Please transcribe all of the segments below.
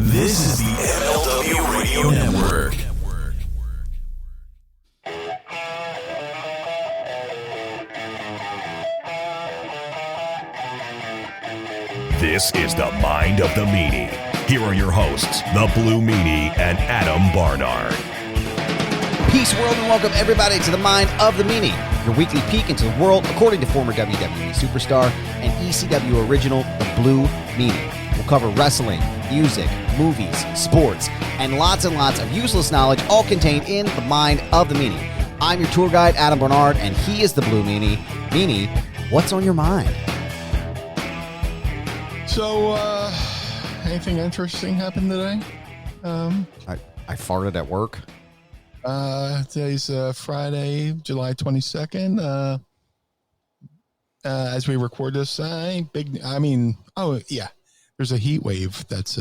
This is the MLW Radio Network. This is the Mind of the Meanie. Here are your hosts, the Blue Meanie and Adam Barnard. Peace, world, and welcome everybody to the Mind of the Meanie, your weekly peek into the world according to former WWE superstar and ECW original, the Blue Meanie. We'll cover wrestling, music, movies, sports, and lots of useless knowledge, all contained in the Mind of the Meanie. I'm your tour guide, Adam Barnard, and he is the Blue Meanie. Meanie, what's on your mind? So, anything interesting happened today? I farted at work. Today's Friday, July 22nd. As we record this, there's a heat wave that's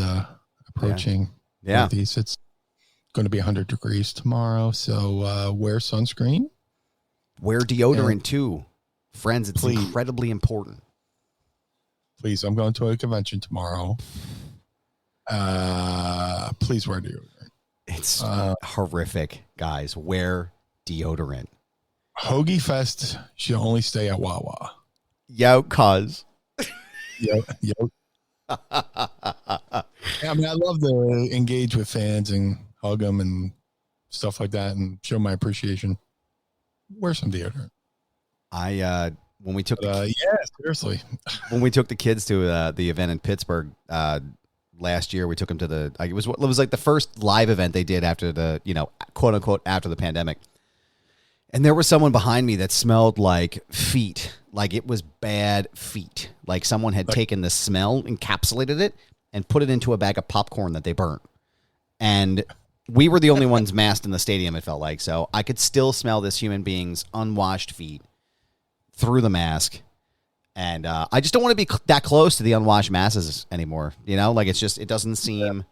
approaching. Yeah. Northeast. It's going to be 100 degrees tomorrow, so wear sunscreen. Wear deodorant too. Friends, it's incredibly important. Please, I'm going to a convention tomorrow. Please wear deodorant. It's horrific, guys. Wear deodorant. Hoagie Fest should only stay at Wawa. Yo, cuz. Yo. I mean, I love to engage with fans and hug them and stuff like that and show my appreciation. Wear some deodorant. When we took seriously. When we took the kids to the event in Pittsburgh last year, we took them to it was like the first live event they did after the, quote unquote, after the pandemic. And there was someone behind me that smelled like feet, like it was bad feet, like someone had taken the smell, encapsulated it, and put it into a bag of popcorn that they burnt. And we were the only ones masked in the stadium, it felt like. So I could still smell this human being's unwashed feet through the mask. And I just don't want to be that close to the unwashed masses anymore. Like it's just, it doesn't seem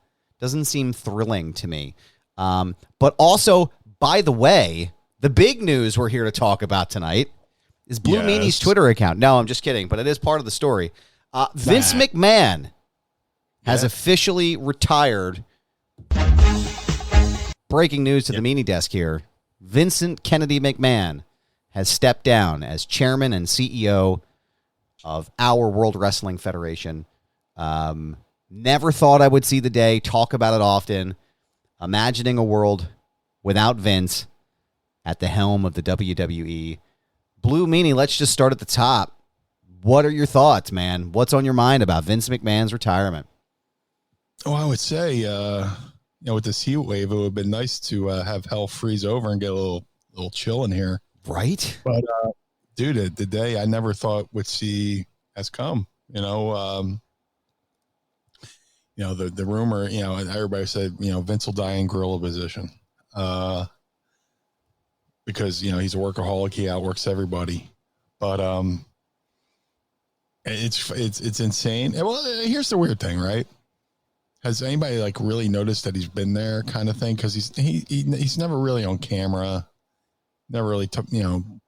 thrilling to me. But also, by the way, the big news we're here to talk about tonight is Blue Meanie's Twitter account. No, I'm just kidding, but it is part of the story. Vince McMahon has officially retired. Breaking news to the Meanie desk here. Vincent Kennedy McMahon has stepped down as chairman and CEO of our World Wrestling Federation. Never thought I would see the day, talk about it often. Imagining a world without Vince at the helm of the WWE. Blue Meanie, let's just start at the top. What are your thoughts, man? What's on your mind about Vince McMahon's retirement? Oh, I would say, with this heat wave, it would have been nice to have hell freeze over and get a little chill in here. Right? But, dude, the day I never thought would see has come. The rumor, everybody said, Vince will die in gorilla position. Because, he's a workaholic, he outworks everybody. But it's insane. Well, here's the weird thing, right? Has anybody really noticed that he's been there kind of thing? Because he's never really on camera. Never really,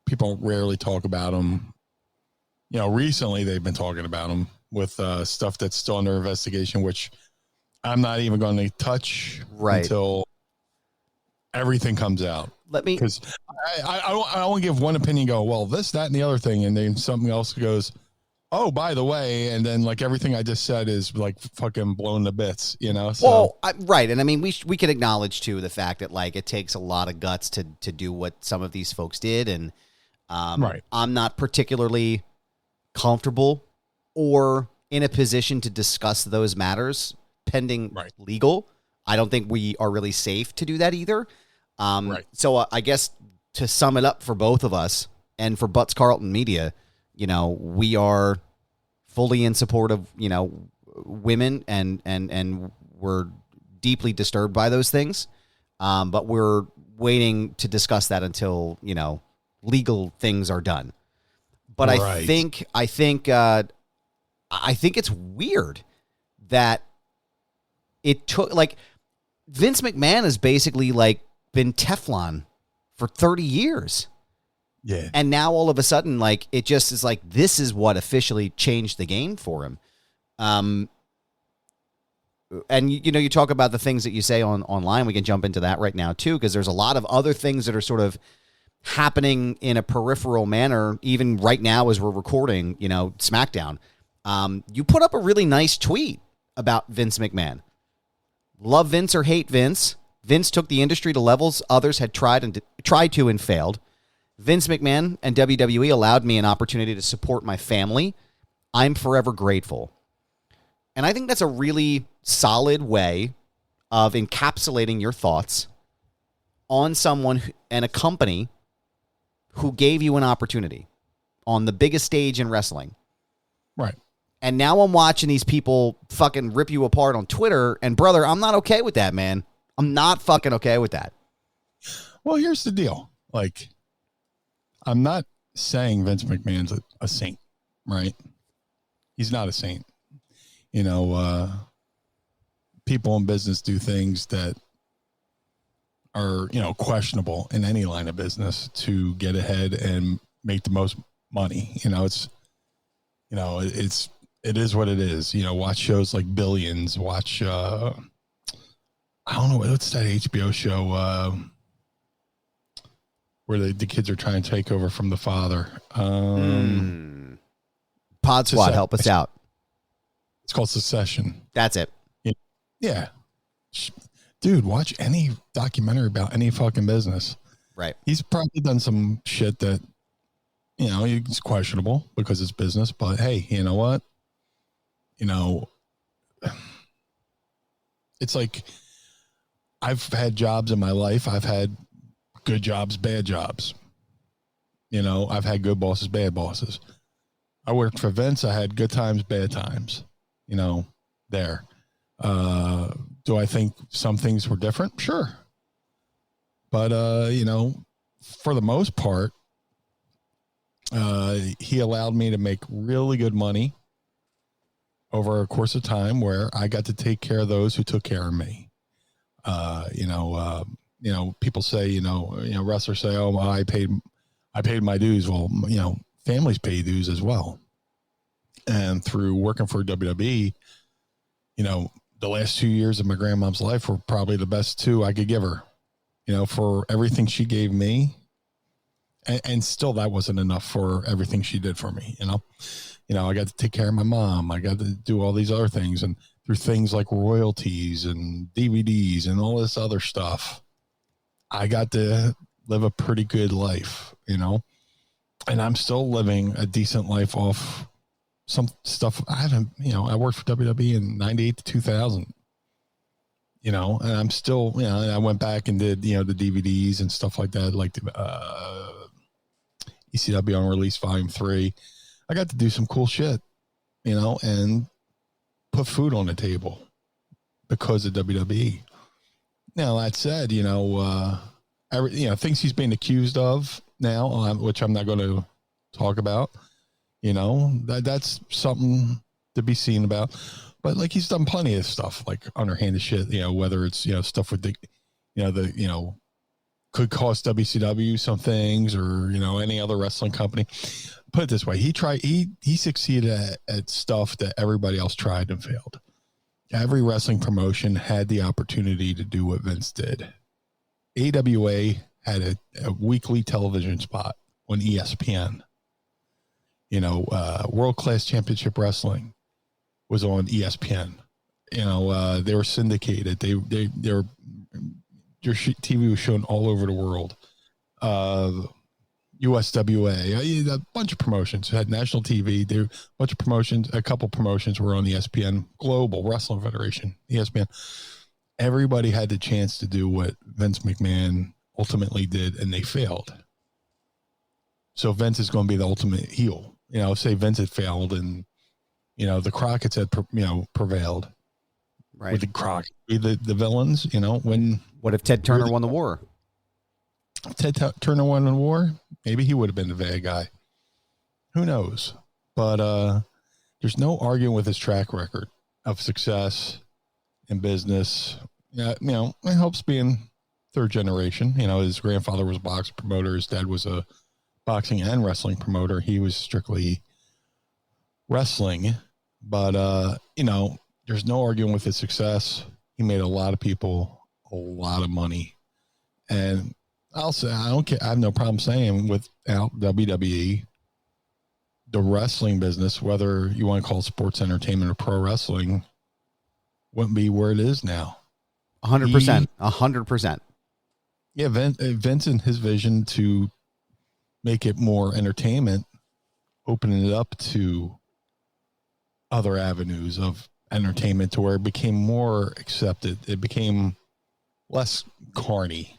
people rarely talk about him. Recently they've been talking about him with stuff that's still under investigation, which I'm not even going to touch until everything comes out. Because I don't want to give one opinion, go, well, this, that, and the other thing, and then something else goes, oh, by the way, and then everything I just said is fucking blown to bits, So. Well, right, and I mean, we can acknowledge too the fact that it takes a lot of guts to do what some of these folks did, and I'm not particularly comfortable or in a position to discuss those matters pending legal. I don't think we are really safe to do that either. So I guess to sum it up for both of us and for Butts Carlton Media, we are fully in support of, women and we're deeply disturbed by those things. But we're waiting to discuss that until, legal things are done. But I think it's weird that it took Vince McMahon has basically been Teflon for 30 years. Yeah. And now all of a sudden, it just is this is what officially changed the game for him. and you talk about the things that you say online. We can jump into that right now too, because there's a lot of other things that are sort of happening in a peripheral manner, even right now as we're recording, Smackdown. You put up a really nice tweet about Vince McMahon. Love Vince or hate Vince. Vince took the industry to levels others had tried to and failed. Vince McMahon and WWE allowed me an opportunity to support my family. I'm forever grateful. And I think that's a really solid way of encapsulating your thoughts on someone and a company who gave you an opportunity on the biggest stage in wrestling. Right. And now I'm watching these people fucking rip you apart on Twitter. And brother, I'm not okay with that, man. I'm not fucking okay with that. Well, here's the deal. Like, I'm not saying Vince McMahon's a saint, right? He's not a saint. People in business do things that are, questionable in any line of business to get ahead and make the most money. It is what it is. Watch shows like Billions. Watch, I don't know, what's that HBO show where the kids are trying to take over from the father? Pod Squad, help us out. It's called Succession. That's it. Yeah. Dude, watch any documentary about any fucking business. Right. He's probably done some shit that, it's questionable because it's business. But hey, you know what? It's like I've had jobs in my life. I've had good jobs, bad jobs. I've had good bosses, bad bosses. I worked for Vince. I had good times, bad times, there. Do I think some things were different? Sure. But, for the most part, he allowed me to make really good money over a course of time where I got to take care of those who took care of me. People say, wrestlers say, oh, well, I paid my dues. Well, families pay dues as well. And through working for WWE, the last 2 years of my grandmom's life were probably the best 2 I could give her, for everything she gave me. And still that wasn't enough for everything she did for me. I got to take care of my mom. I got to do all these other things, and through things like royalties and DVDs and all this other stuff, I got to live a pretty good life, and I'm still living a decent life off some stuff. I haven't, I worked for WWE in 98 to 2000, and I'm still, and I went back and did, the DVDs and stuff like that, like the ECW on Release Volume 3. I got to do some cool shit, and put food on the table because of WWE. Now, that said, things he's being accused of now, which I'm not going to talk about, that's something to be seen about. But like, he's done plenty of stuff like underhanded shit, whether it's, stuff with the could cost WCW some things, or, any other wrestling company. Put it this way. He succeeded at stuff that everybody else tried and failed. Every wrestling promotion had the opportunity to do what Vince did. AWA had a weekly television spot on ESPN. World Class Championship Wrestling was on ESPN. They were syndicated. Their TV was shown all over the world. USWA, a bunch of promotions had national TV. There, a bunch of promotions. A couple promotions were on ESPN, Global Wrestling Federation, ESPN. Everybody had the chance to do what Vince McMahon ultimately did, and they failed. So Vince is going to be the ultimate heel. Say Vince had failed, and the Crockett's had prevailed. Right. Would the Crockett be the villains? When what if Ted Turner won the war? Ted Turner won the war, maybe he would have been the bad guy. Who knows? But there's no arguing with his track record of success in business. It helps being third generation. His grandfather was a boxing promoter. His dad was a boxing and wrestling promoter. He was strictly wrestling. But, there's no arguing with his success. He made a lot of people a lot of money. And I'll say, I don't care. I have no problem saying without WWE, the wrestling business, whether you want to call it sports entertainment or pro wrestling, wouldn't be where it is now. 100%. 100%. Yeah, Vince and his vision to make it more entertainment, opening it up to other avenues of entertainment to where it became more accepted. It became less carny.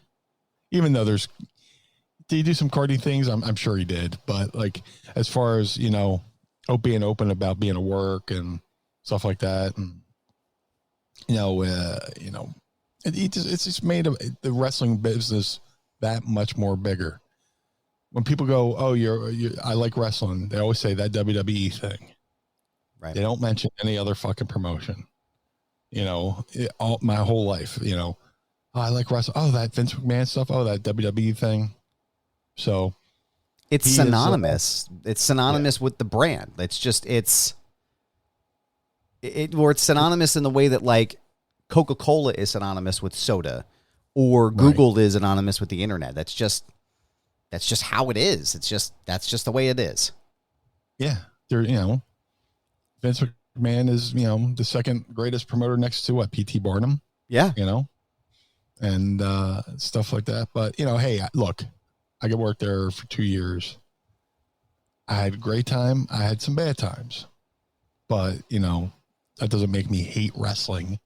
Even though did he do some carny things? I'm sure he did. But like, as far as, being open about being at work and stuff like that. And, it's just made the wrestling business that much more bigger. When people go, oh, I like wrestling, they always say that WWE thing. Right. They don't mention any other fucking promotion. My whole life, oh, I like wrestling. Oh, that Vince McMahon stuff. Oh, that WWE thing. So it's synonymous. It's synonymous with the brand. It's just, it's synonymous in the way that like Coca-Cola is synonymous with soda, or Google is synonymous with the internet. That's just how it is. That's just the way it is. Yeah. Vince McMahon is, the second greatest promoter next to P.T. Barnum. Yeah. And stuff like that. But, hey, look, I got work there for 2 years. I had a great time. I had some bad times. But, that doesn't make me hate wrestling.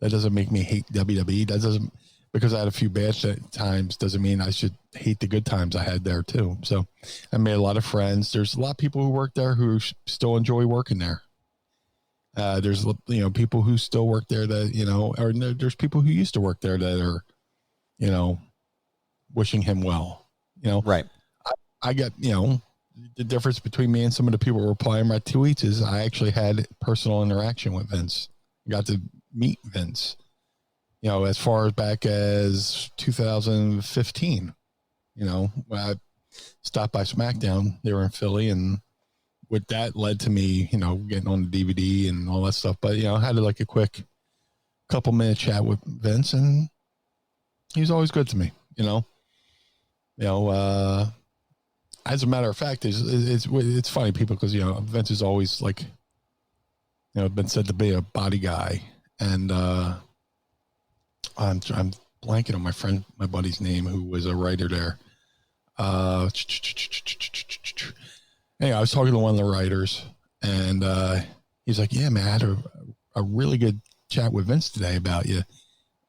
That doesn't make me hate WWE. That doesn't, because I had a few bad times, doesn't mean I should hate the good times I had there too. So I made a lot of friends. There's a lot of people who work there who still enjoy working there. There's, people who still work there that, or there's people who used to work there that are, wishing him well, Right. I got, the difference between me and some of the people replying my tweets is I actually had personal interaction with Vince. I got to meet Vince, as far as back as 2015, when I stopped by Smackdown. They were in Philly, and with that led to me, getting on the DVD and all that stuff. But, I had like a quick couple-minute chat with Vince, and he's always good to me, as a matter of fact, it's funny, people, because, Vince is always like, been said to be a body guy. And I'm blanking on my buddy's name, who was a writer there. Anyway, I was talking to one of the writers, and he's like, yeah, man, I had a really good chat with Vince today about you.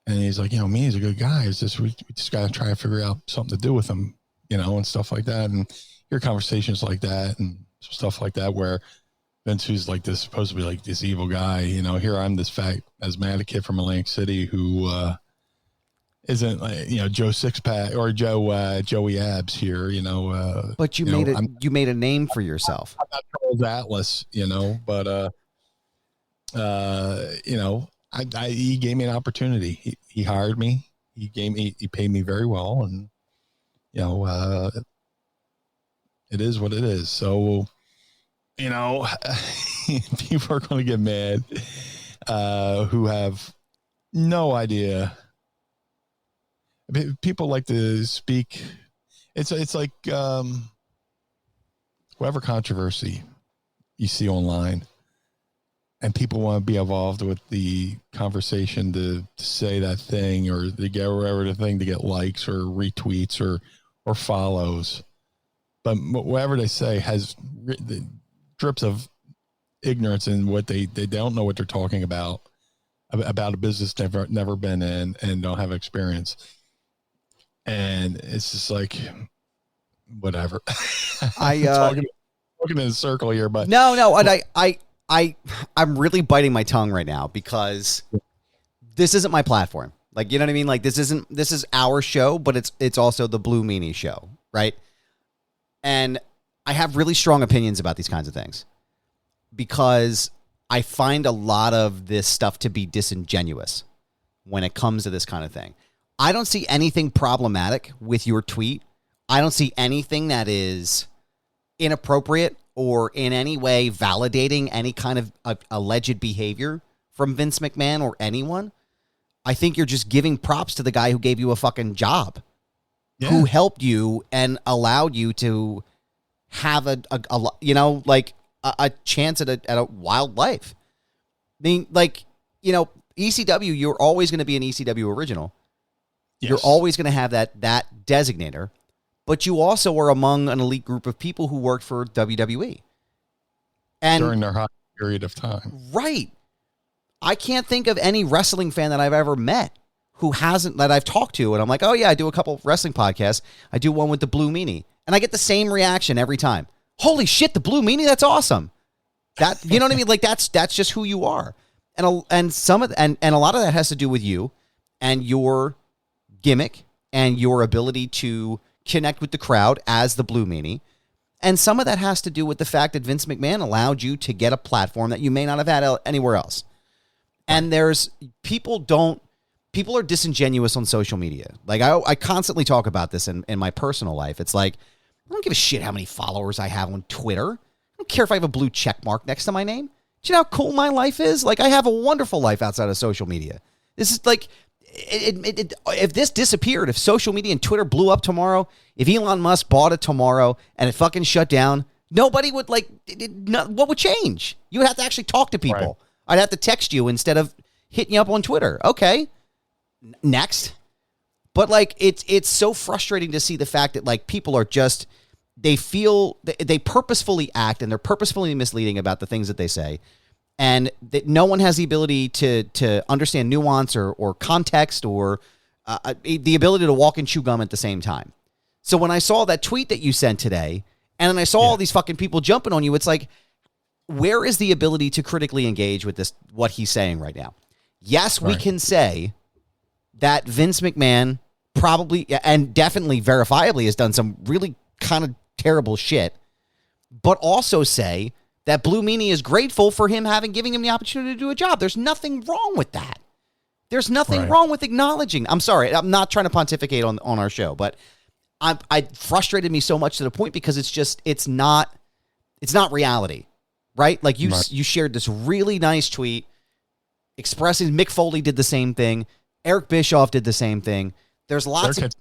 And he's like, Meanie's a good guy. It's just, we just got to try to figure out something to do with him, and stuff like that. And hear conversations like that and stuff like that, where Vince, who's like this, supposed to be like this evil guy, here I'm this fat asthmatic kid from Atlantic City who isn't like, Joe Sixpack or Joey Abs here, But you made a name for yourself. I'm not Charles Atlas, but he gave me an opportunity. He hired me. He paid me very well, and it is what it is. So, people are going to get mad who have no idea. People like to speak. It's like whatever controversy you see online, and people want to be involved with the conversation to say that thing, or to get whatever the thing to get likes or retweets or follows. But whatever they say has drips of ignorance in what they don't know what they're talking about a business never been in and don't have experience. And it's just like, whatever. Talking in a circle here, but no. And I'm really biting my tongue right now, because this isn't my platform. Like, you know what I mean? Like, this is our show, but it's also the Blue Meanie show, right? And I have really strong opinions about these kinds of things, because I find a lot of this stuff to be disingenuous when it comes to this kind of thing. I don't see anything problematic with your tweet. I don't see anything that is inappropriate or in any way validating any kind of alleged behavior from Vince McMahon or anyone. I think you're just giving props to the guy who gave you a fucking job, who helped you and allowed you to have a chance at a wild life. I mean, like, you know, ECW, you're always going to be an ECW original. Yes. You're always going to have that designator, but you also are among an elite group of people who worked for WWE. And during their hot period of time. Right. I can't think of any wrestling fan that I've ever met that I've talked to, and I'm like, oh yeah, I do a couple of wrestling podcasts. I do one with the Blue Meanie, and I get the same reaction every time. Holy shit, the Blue Meanie, that's awesome. That, you know what I mean? Like that's just who you are. And a lot of that has to do with you and your gimmick and your ability to connect with the crowd as the Blue Meanie. And some of that has to do with the fact that Vince McMahon allowed you to get a platform that you may not have had anywhere else. And people are disingenuous on social media. Like I constantly talk about this in my personal life. It's like, I don't give a shit how many followers I have on Twitter. I don't care if I have a blue check mark next to my name. Do you know how cool my life is? Like, I have a wonderful life outside of social media. This is like, if this disappeared, if social media and Twitter blew up tomorrow, if Elon Musk bought it tomorrow and it fucking shut down, nobody would what would change? You would have to actually talk to people. Right. I'd have to text you instead of hitting you up on Twitter. Okay, next. But like, it's so frustrating to see the fact that like people are just, they purposefully act and they're purposefully misleading about the things that they say. And that no one has the ability to understand nuance or context or the ability to walk and chew gum at the same time. So when I saw that tweet that you sent today, and then I saw all these fucking people jumping on you, it's like, where is the ability to critically engage with this, what he's saying right now? Yes, we can say that Vince McMahon probably and definitely verifiably has done some really kind of terrible shit, but also say that Blue Meanie is grateful for him giving him the opportunity to do a job. There's nothing wrong with that. There's nothing wrong with acknowledging. I'm sorry, I'm not trying to pontificate on our show, but I frustrated me so much to the point because it's not reality, right? Like you shared this really nice tweet expressing. Mick Foley did the same thing. Eric Bischoff did the same thing. There's lots of.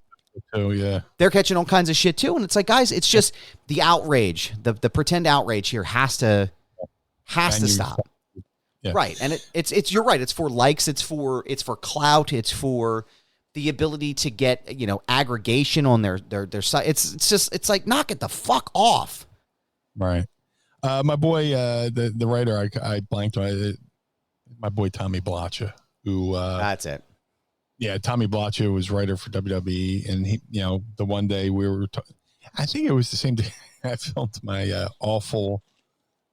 Oh yeah, they're catching all kinds of shit too, and it's like, guys, it's just the outrage, the pretend outrage here has to stop. Yeah. Right, and it's you're right. It's for likes. It's for clout. It's for the ability to get aggregation on their site. It's like, knock it the fuck off. Right, my boy, the writer I blanked on, my boy Tommy Blacha, who that's it. Yeah, Tommy Blacha was writer for WWE, and he, the one day we were, I think it was the same day I filmed my awful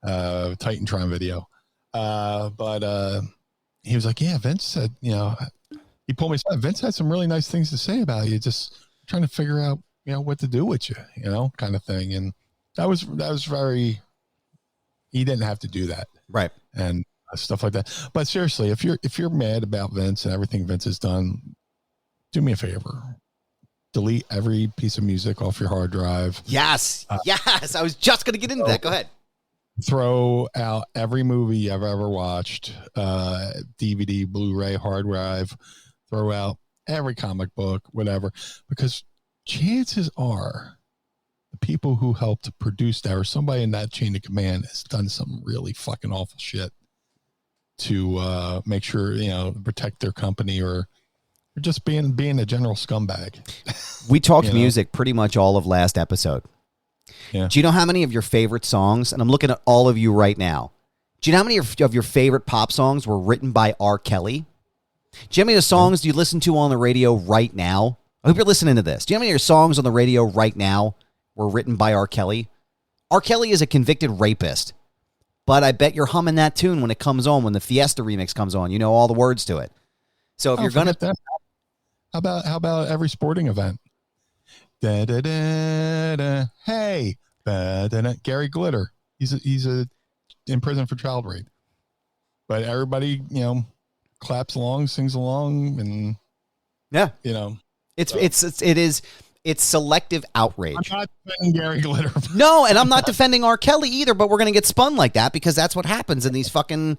Titantron video, but he was like, "Yeah, Vince said, he pulled me aside. Vince had some really nice things to say about you. Just trying to figure out, what to do with you, kind of thing." And that was very. He didn't have to do that, right? And stuff like that. But seriously, if you're mad about Vince and everything Vince has done, do me a favor. Delete every piece of music off your hard drive. Yes. Yes. I was just going to get into that. Go ahead. Throw out every movie you've ever watched, DVD, Blu-ray, hard drive. Throw out every comic book, whatever, because chances are the people who helped produce that or somebody in that chain of command has done some really fucking awful shit to make sure, protect their company or just being a general scumbag. We talked music pretty much all of last episode. Yeah. Do you know how many of your favorite songs, and I'm looking at all of you right now, do you know how many of your favorite pop songs were written by R. Kelly? Do you know how many of the songs do you listen to on the radio right now? I hope you're listening to this. Do you know how many of your songs on the radio right now were written by R. Kelly? R. Kelly is a convicted rapist. But I bet you're humming that tune when it comes on, when the Fiesta remix comes on. You know all the words to it. So if you're going to... How about every sporting event? Da, da, da, da, hey. Da, da, da. Gary Glitter. He's in prison for child rape. But everybody, claps along, sings along, and... Yeah. So. It It's selective outrage. I'm not defending Gary Glitter. No, and I'm not defending R. Kelly either, but we're going to get spun like that because that's what happens in these fucking,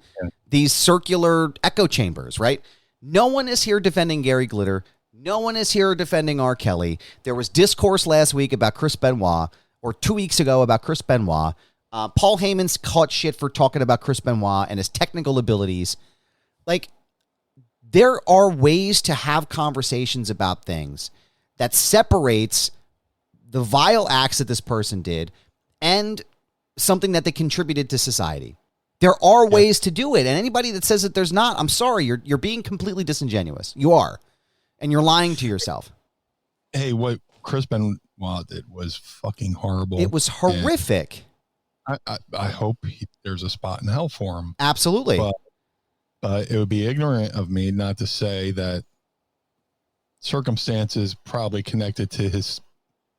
these circular echo chambers, right? No one is here defending Gary Glitter. No one is here defending R. Kelly. There was discourse last week about Chris Benoit, or 2 weeks ago about Chris Benoit. Paul Heyman's caught shit for talking about Chris Benoit and his technical abilities. Like, there are ways to have conversations about things that separates the vile acts that this person did and something that they contributed to society. There are ways to do it, and anybody that says that there's not, I'm sorry, you're being completely disingenuous. You are, and you're lying to yourself. Hey, what Chris Benoit did was fucking horrible. It was horrific. I hope there's a spot in hell for him. Absolutely. But it would be ignorant of me not to say that circumstances probably connected to his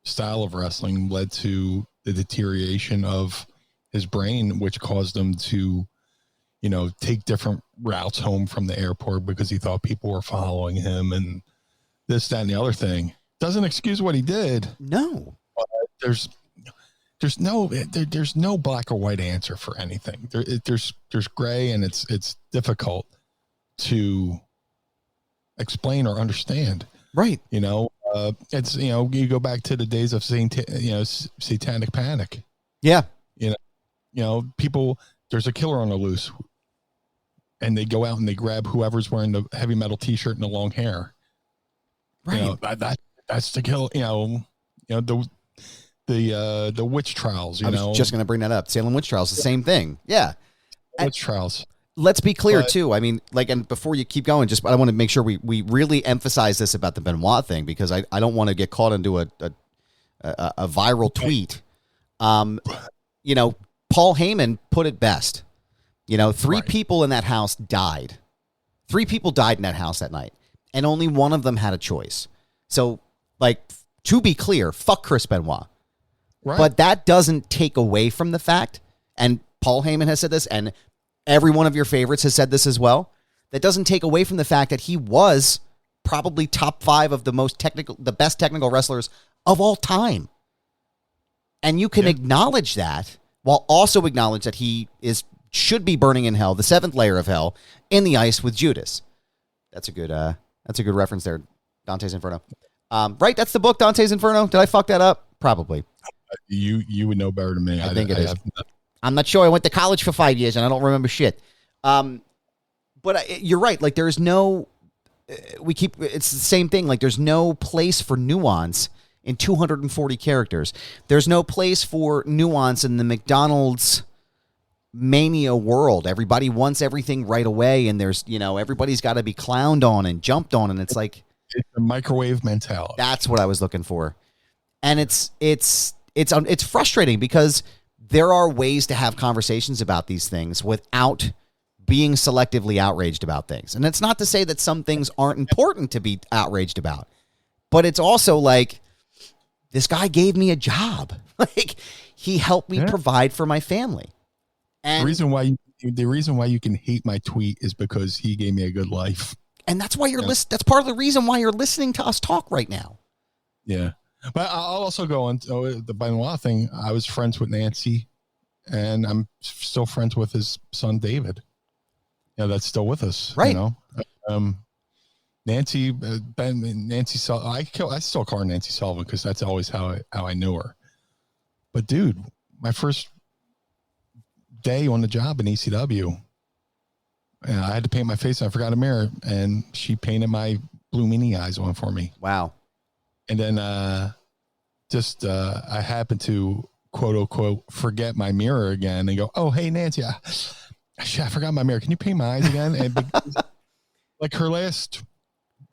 style of wrestling led to the deterioration of his brain, which caused him to, take different routes home from the airport because he thought people were following him and this, that, and the other thing. Doesn't excuse what he did. No. But there's no black or white answer for anything. There's gray, and it's difficult to explain or understand. Right. It's, you go back to the days of satanic panic. Yeah. People, there's a killer on the loose, and they go out and they grab whoever's wearing the heavy metal t-shirt and the long hair. Right. That's the kill. The witch trials. I was just going to bring that up. Salem witch trials, the same thing. Yeah. Witch trials. Let's be clear too. I mean, and before you keep going, I want to make sure we really emphasize this about the Benoit thing, because I don't want to get caught into a viral tweet. Paul Heyman put it best. Three people in that house died. 3 people died in that house that night, and only one of them had a choice. So, to be clear, fuck Chris Benoit. Right. But that doesn't take away from the fact, and Paul Heyman has said this, and every one of your favorites has said this as well, that doesn't take away from the fact that he was probably top 5 of the best technical wrestlers of all time. And you can acknowledge that while also acknowledge that he should be burning in hell, the 7th layer of hell, in the ice with Judas. That's a good reference there, Dante's Inferno. Right, that's the book, Dante's Inferno. Did I fuck that up? Probably. You would know better than me. I think it is. I'm not sure. I went to college for 5 years and I don't remember shit. But you're right. There's no. It's the same thing. There's no place for nuance in 240 characters. There's no place for nuance in the McDonald's mania world. Everybody wants everything right away, and there's everybody's got to be clowned on and jumped on, and it's a microwave mentality. That's what I was looking for, and it's frustrating because there are ways to have conversations about these things without being selectively outraged about things. And it's not to say that some things aren't important to be outraged about, but it's also this guy gave me a job. He helped me provide for my family. And the reason why you can hate my tweet is because he gave me a good life. And that's why that's part of the reason why you're listening to us talk right now. Yeah. But I'll also go on the Benoit thing. I was friends with Nancy, and I'm still friends with his son, David. That's still with us. Right. Nancy, I still call her Nancy Sullivan because that's always how I knew her. But dude, my first day on the job in ECW, I had to paint my face and I forgot a mirror, and she painted my Blue Meanie eyes on for me. Wow. And then I happened to quote unquote forget my mirror again and go, oh, hey, Nancy, I forgot my mirror. Can you paint my eyes again? And because,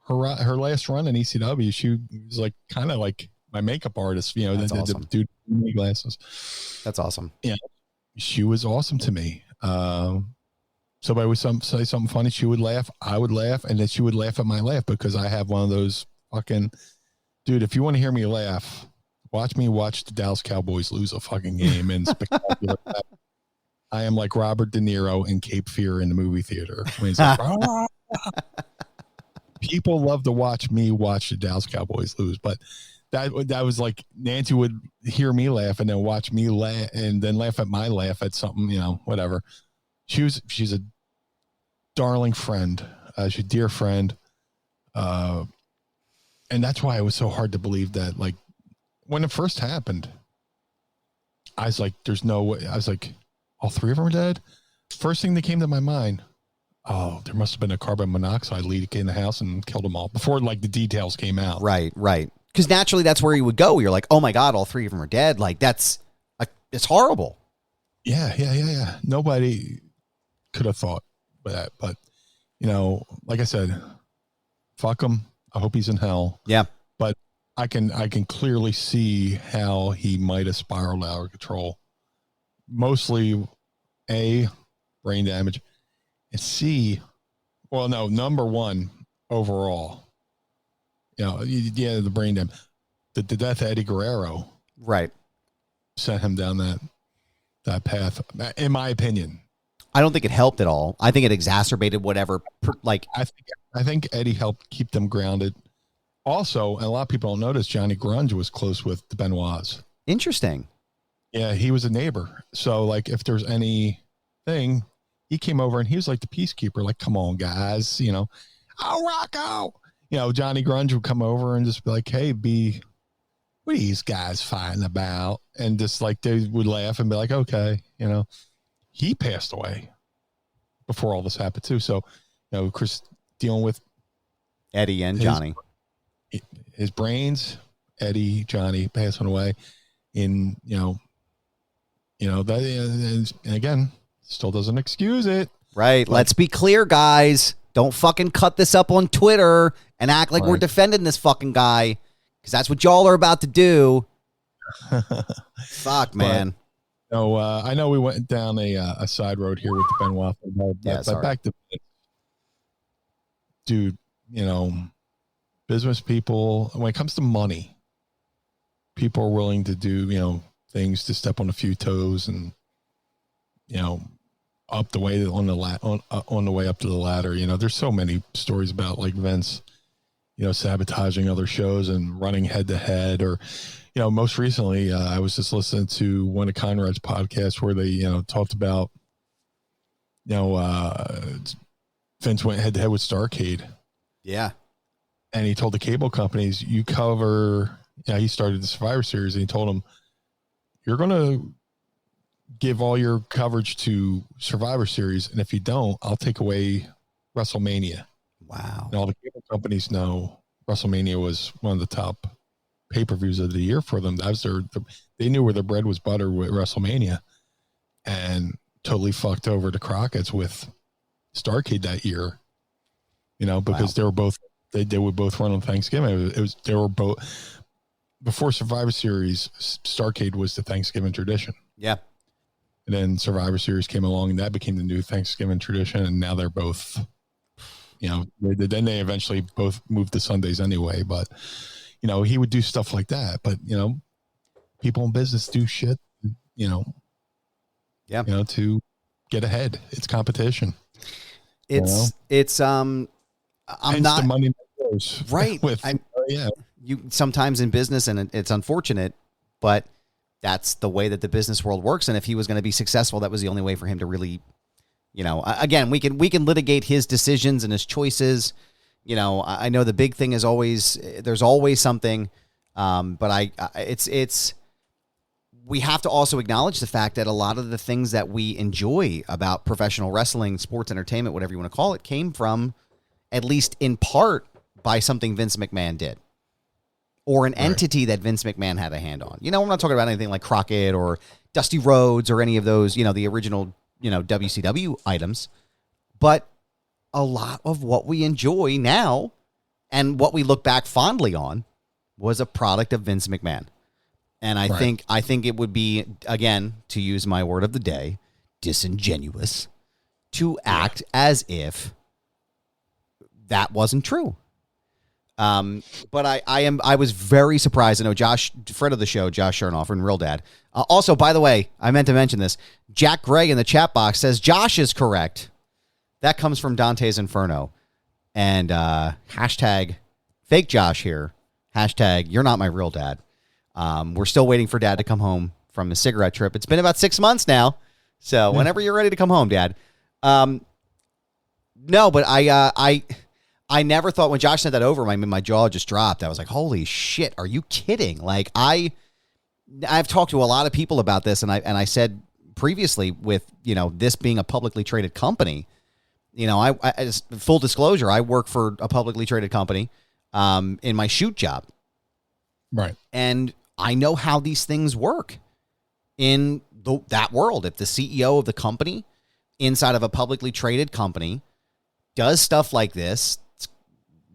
her last run in ECW, she was kind of like my makeup artist, That's awesome. the dude with glasses. That's awesome. Yeah. She was awesome to me. Somebody would say something funny, she would laugh, I would laugh, and then she would laugh at my laugh because I have one of those fucking, dude, if you want to hear me laugh, watch the Dallas Cowboys lose a fucking game in spectacular. I am like Robert De Niro in Cape Fear in the movie theater. When he's like, people love to watch me watch the Dallas Cowboys lose, but that was like Nancy would hear me laugh and then watch me laugh and then laugh at my laugh at something, whatever. She's a darling friend. She's a dear friend. And that's why it was so hard to believe that, like, when it first happened, I was like, there's no way. I was like, all three of them are dead. First thing that came to my mind, oh, there must have been a carbon monoxide leak in the house and killed them all before, like, the details came out. Right. Because naturally that's where you would go. You're like, oh my God, all three of them are dead. Like, it's horrible. Yeah. Nobody could have thought that, but like I said, fuck him. I hope he's in hell. Yeah. But I can clearly see how he might have spiraled out of control. Mostly A, brain damage, and C, well, no, number one overall, the brain damage, the death of Eddie Guerrero, right, sent him down that path. In my opinion, I don't think it helped at all. I think it exacerbated whatever. I think Eddie helped keep them grounded. Also, and a lot of people don't notice, Johnny Grunge was close with the Benoits. Interesting. Yeah, he was a neighbor. So, like, if there's anything, he came over and he was like the peacekeeper. Like, come on, guys, oh, Rocco. Johnny Grunge would come over and just be like, hey, what are these guys fighting about? And just like they would laugh and be like, okay, he passed away before all this happened too. So, Chris dealing with Eddie and Johnny, his brains, Eddie, Johnny passing away in, that, and again, still doesn't excuse it. Right. Let's be clear, guys. Don't fucking cut this up on Twitter and act like we're defending this fucking guy, because that's what y'all are about to do. Fuck, man. I know we went down a side road here with the Benoit, but back to dude, business people, when it comes to money, people are willing to do, things to step on a few toes and, up the way on the way up to the ladder. There's so many stories about, like, Vince, sabotaging other shows and running head to head, or, most recently, I was just listening to one of Conrad's podcasts where they, talked about, Vince went head to head with Starrcade. Yeah. And he told the cable companies, he started the Survivor Series, and he told them, you're going to give all your coverage to Survivor Series, and if you don't, I'll take away WrestleMania. Wow. And all the cable companies know WrestleMania was one of the top pay-per-views of the year for them. That was they knew where their bread was buttered with WrestleMania, and totally fucked over the Crockett's with Starrcade that year, because they would both run on Thanksgiving. They were both, before Survivor Series, Starrcade was the Thanksgiving tradition. Yeah. And then Survivor Series came along, and that became the new Thanksgiving tradition. And now they're both, then they eventually both moved to Sundays anyway. But, he would do stuff like that. But, people in business do shit, to get ahead. It's competition. I'm not the money goes right. You sometimes in business, and it's unfortunate, but that's the way that the business world works. And if he was going to be successful, that was the only way for him to really, again, we can litigate his decisions and his choices. I know the big thing is there's always something. But we have to also acknowledge the fact that a lot of the things that we enjoy about professional wrestling, sports entertainment, whatever you want to call it, came from, at least in part, by something Vince McMahon did, or an entity that Vince McMahon had a hand on. I'm not talking about anything like Crockett or Dusty Rhodes or any of those, the original, WCW items, but a lot of what we enjoy now and what we look back fondly on was a product of Vince McMahon. And I think it would be, again, to use my word of the day, disingenuous to act as if that wasn't true. But I was very surprised. I know Josh, friend of the show, Josh Chernoff, and Real Dad. Also, by the way, I meant to mention this. Jack Gray in the chat box says Josh is correct. That comes from Dante's Inferno. And hashtag fake Josh here. Hashtag, you're not my real dad. We're still waiting for Dad to come home from a cigarette trip. It's been about 6 months now. So whenever you're ready to come home, Dad. No, but I never thought when Josh sent that over, my jaw just dropped. I was like, holy shit, are you kidding? Like I've talked to a lot of people about this, and I said previously with, this being a publicly traded company, I just, full disclosure, I work for a publicly traded company in my shoot job. Right. And I know how these things work in that world. If the CEO of the company inside of a publicly traded company does stuff like this,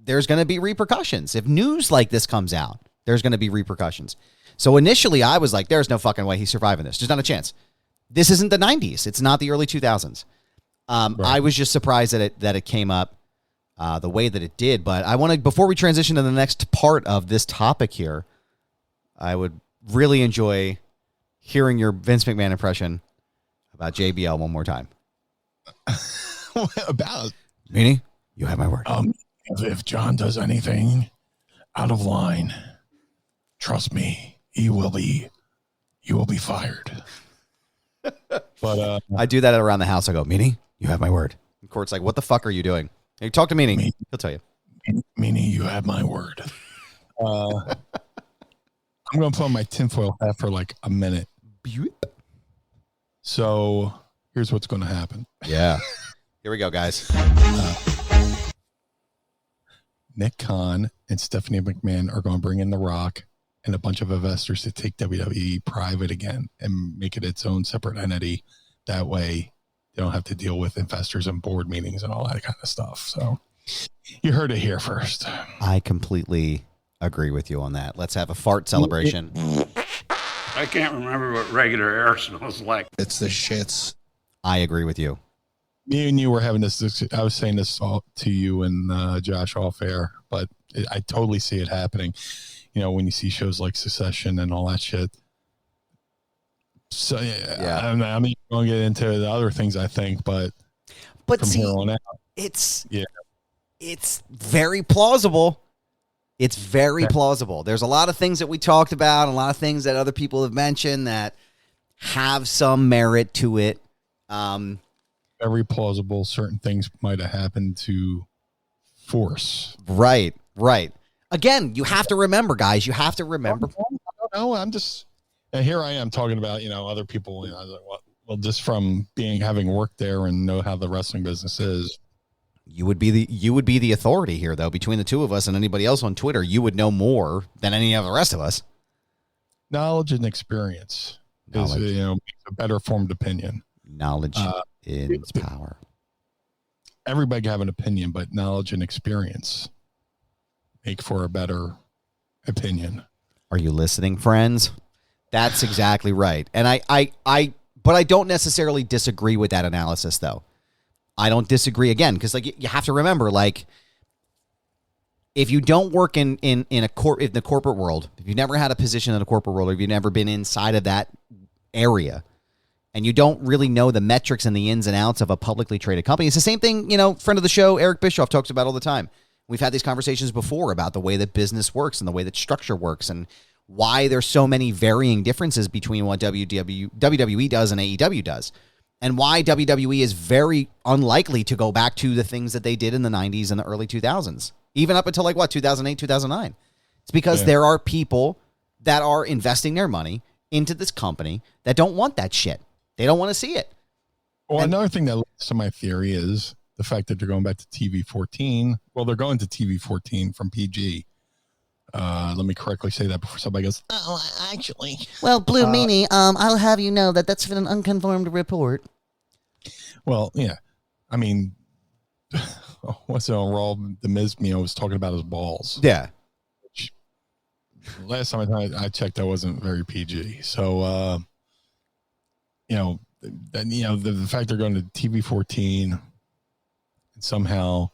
there's going to be repercussions. If news like this comes out, there's going to be repercussions. So initially I was like, there's no fucking way he's surviving this. There's not a chance. This isn't the 90s. It's not the early 2000s. Right. I was just surprised that it came up the way that it did. But I want to, before we transition to the next part of this topic here, I would really enjoy hearing your Vince McMahon impression about JBL one more time. About Meanie, you have my word. If John does anything out of line, trust me, you will be fired. But I do that around the house. I go, Meanie, you have my word. And Court's like, what the fuck are you doing? Hey, talk to Meanie. He'll tell you. Meanie, you have my word. I'm going to put on my tinfoil hat for like a minute. So here's what's going to happen. Yeah. Here we go, guys. Nick Khan and Stephanie McMahon are going to bring in The Rock and a bunch of investors to take WWE private again and make it its own separate entity. That way they don't have to deal with investors and board meetings and all that kind of stuff. So you heard it here first. I completely agree with you on that. Let's have a fart celebration. I can't remember what regular air smells like. It's the shits. I agree with you. Me and you were having this. I was saying this all to you and Josh off air, but I totally see it happening. When you see shows like Succession and all that shit. So yeah. I'm going to get into the other things I think, but from see, here on out, it's very plausible. It's very plausible. There's a lot of things that we talked about, a lot of things that other people have mentioned that have some merit to it. Very plausible. Certain things might have happened to force. Right. Again, you have to remember, guys. You have to remember. I don't know. I'm just, and here I am talking about, other people. I was like, well, just from having worked there and know how the wrestling business is. You would be the authority here, though. Between the two of us and anybody else on Twitter, you would know more than any of the rest of us. Knowledge and experience is, a better formed opinion. Knowledge is power. Everybody can have an opinion, but knowledge and experience make for a better opinion. Are you listening, friends? That's exactly right. And but I don't necessarily disagree with that analysis, though. I don't disagree again, because you have to remember, if you don't work in the corporate world, if you've never had a position in the corporate world, or if you've never been inside of that area, and you don't really know the metrics and the ins and outs of a publicly traded company, it's the same thing, friend of the show, Eric Bischoff, talks about all the time. We've had these conversations before about the way that business works and the way that structure works and why there's so many varying differences between what WWE does and AEW does. And why WWE is very unlikely to go back to the things that they did in the 90s and the early 2000s, even up until 2008, 2009. It's because there are people that are investing their money into this company that don't want that shit. They don't want to see it. Well, another thing that leads to my theory is the fact that they're going back to TV 14. Well, they're going to TV 14 from PG. Let me correctly say that before somebody goes, oh, actually. Well, Blue Meanie, I'll have you know that's an unconfirmed report. Well, yeah. I mean, what's it on Raw? The Miz was talking about his balls. Yeah. Which, last time I checked, that wasn't very PG. So, the fact they're going to TV 14 and somehow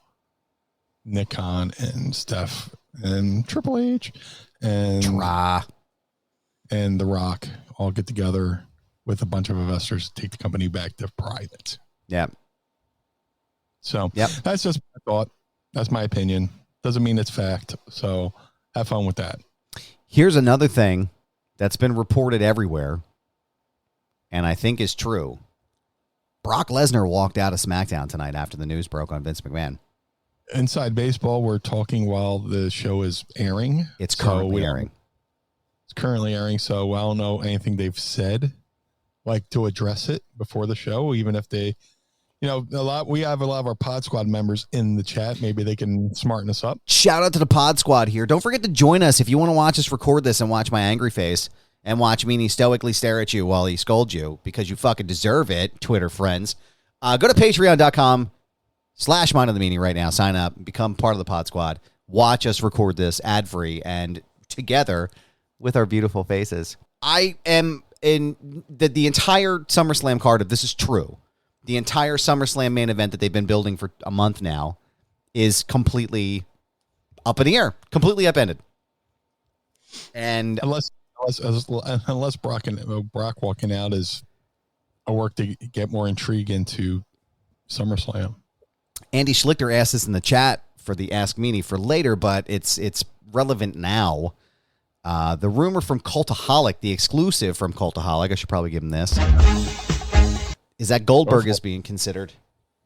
Nick Khan and Steph and Triple H and The Rock all get together with a bunch of investors to take the company back to private. Yeah. So that's just my thought. That's my opinion. Doesn't mean it's fact. So have fun with that. Here's another thing that's been reported everywhere, and I think is true. Brock Lesnar walked out of Smackdown tonight after the news broke on Vince McMahon. Inside Baseball, we're talking while the show is airing. It's currently airing. It's currently airing, so I don't know anything they've said, like to address it before the show, even if they, we have a lot of our Pod Squad members in the chat. Maybe they can smarten us up. Shout out to the Pod Squad here. Don't forget to join us if you want to watch us record this and watch my angry face and watch Meanie stoically stare at you while he scolds you because you fucking deserve it, Twitter friends. Go to patreon.com/Mind of the Meanie right now. Sign up, become part of the Pod Squad. Watch us record this ad-free and together with our beautiful faces. I am in the entire SummerSlam card, if this is true, the entire SummerSlam main event that they've been building for a month now is completely up in the air, completely upended. And unless Brock walking out is a work to get more intrigue into SummerSlam. Andy Schlichter asked this in the chat for the Ask Meanie for later, but it's relevant now. The rumor from Cultaholic, the exclusive from Cultaholic, I should probably give him this, is that Goldberg is being considered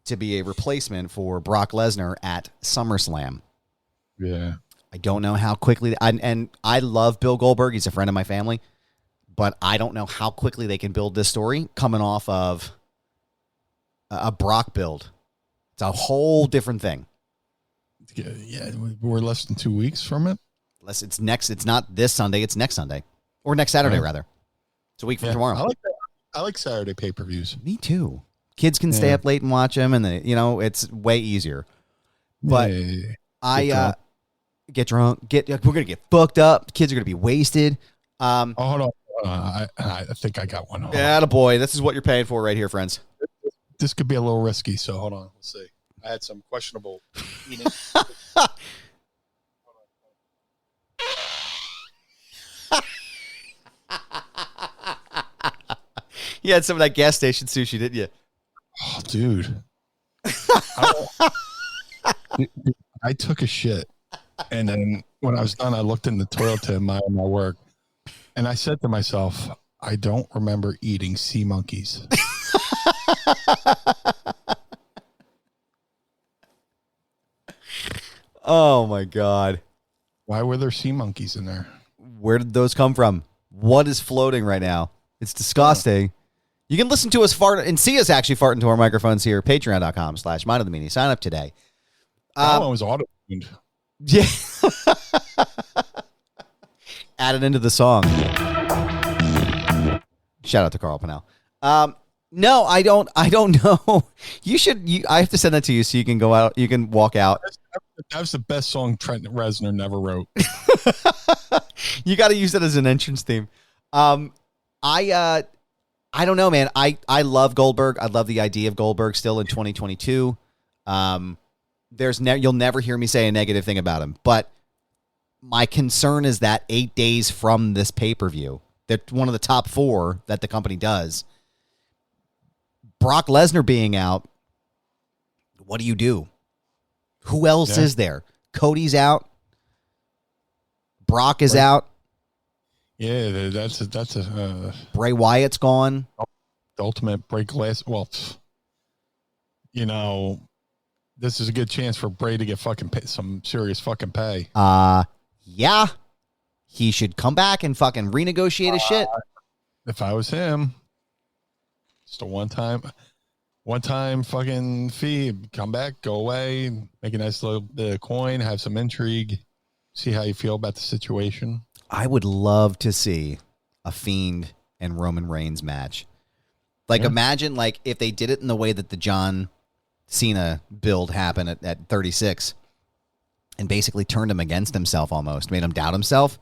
to be a replacement for Brock Lesnar at SummerSlam. Yeah. I don't know how quickly, and I love Bill Goldberg. He's a friend of my family, but I don't know how quickly they can build this story coming off of a Brock build. It's a whole different thing. Yeah, we're less than 2 weeks from it. It's not this Sunday. It's next Sunday or next Saturday, rather. It's a week from tomorrow. I like that. I like Saturday pay-per-views. Me too. Kids can stay up late and watch them, and it's way easier. But get drunk. We're gonna get fucked up. Kids are gonna be wasted. Hold on. I think I got one. Attaboy. This is what you're paying for right here, friends. This could be a little risky, so hold on. Let's see. I had some questionable eating. You had some of that gas station sushi, didn't you? Oh, dude. I took a shit. And then when I was done, I looked in the toilet to admire my work. And I said to myself, I don't remember eating sea monkeys. Oh, my God. Why were there sea monkeys in there? Where did those come from? What is floating right now? It's disgusting. You can listen to us fart and see us actually fart into our microphones here. Patreon.com/Mind of the Meanie. Sign up today. That one was auto-tuned. Yeah. Add it into the song. Shout out to Carl Pennell. No, I don't know. I have to send that to you so you can go out. You can walk out. That was the best song Trent Reznor never wrote. You got to use that as an entrance theme. I don't know, man. I love Goldberg. I love the idea of Goldberg still in 2022. You'll never hear me say a negative thing about him. But my concern is that 8 days from this pay-per-view, they're one of the top 4 that the company does. Brock Lesnar being out, what do you do? Who else is there? Cody's out. Brock is out. Yeah, that's a Bray Wyatt's gone. The ultimate break glass. Well, this is a good chance for Bray to get some serious fucking pay. Yeah, he should come back and fucking renegotiate his shit. If I was him, just a one time fucking fee. Come back, go away, make a nice little bit of coin, have some intrigue, see how you feel about the situation. I would love to see a Fiend and Roman Reigns match. Imagine if they did it in the way that the John Cena build happened at 36 and basically turned him against himself almost, made him doubt himself.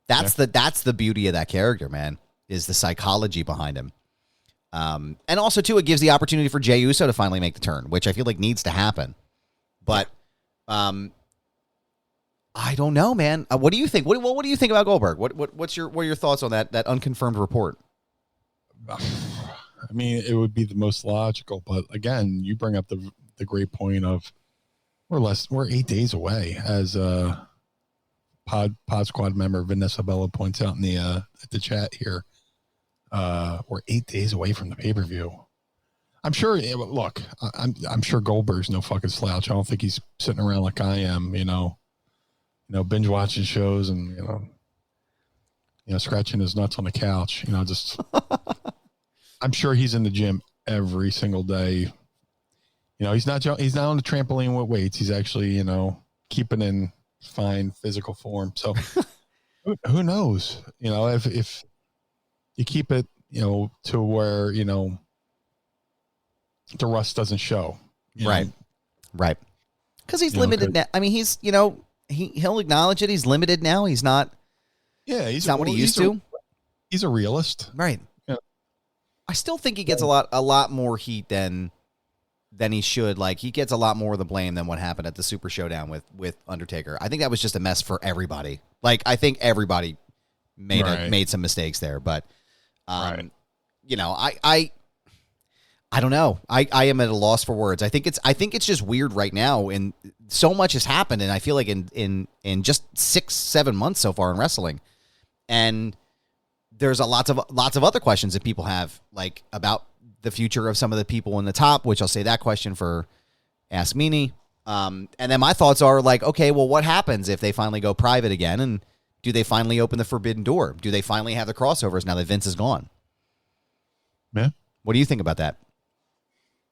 That's the beauty of that character, man, is the psychology behind him. And also, too, it gives the opportunity for Jey Uso to finally make the turn, which I feel like needs to happen. But I don't know, man. What do you think? What do you think about Goldberg? What are your thoughts on that unconfirmed report? I mean, it would be the most logical, but again, you bring up the great point of we're 8 days away as Pod Squad member Vanessa Bella points out in the chat here, we're 8 days away from the pay-per-view. I'm sure. Look, I'm sure Goldberg's no fucking slouch. I don't think he's sitting around like I am. Binge watching shows and scratching his nuts on the couch. Just. I'm sure he's in the gym every single day. He's not on the trampoline with weights. He's actually keeping in fine physical form. So who knows? If you keep it to where the rust doesn't show. Right. Because he's limited now. I mean, he's, he'll acknowledge it. He's limited now. He's not. Yeah. He's not what he used to. He's a realist. Right. Yeah. I still think he gets a lot more heat than he should. Like, he gets a lot more of the blame than what happened at the Super Showdown with Undertaker. I think that was just a mess for everybody. Like, I think everybody made some mistakes there, but, I don't know. I am at a loss for words. I think it's just weird right now, and so much has happened, and I feel like in just 6-7 months so far in wrestling, and there's lots of other questions that people have, like about the future of some of the people in the top, which I'll say that question for Ask Meanie. And then my thoughts are like, okay, well, what happens if they finally go private again, and do they finally open the forbidden door? Do they finally have the crossovers now that Vince is gone? Yeah. What do you think about that?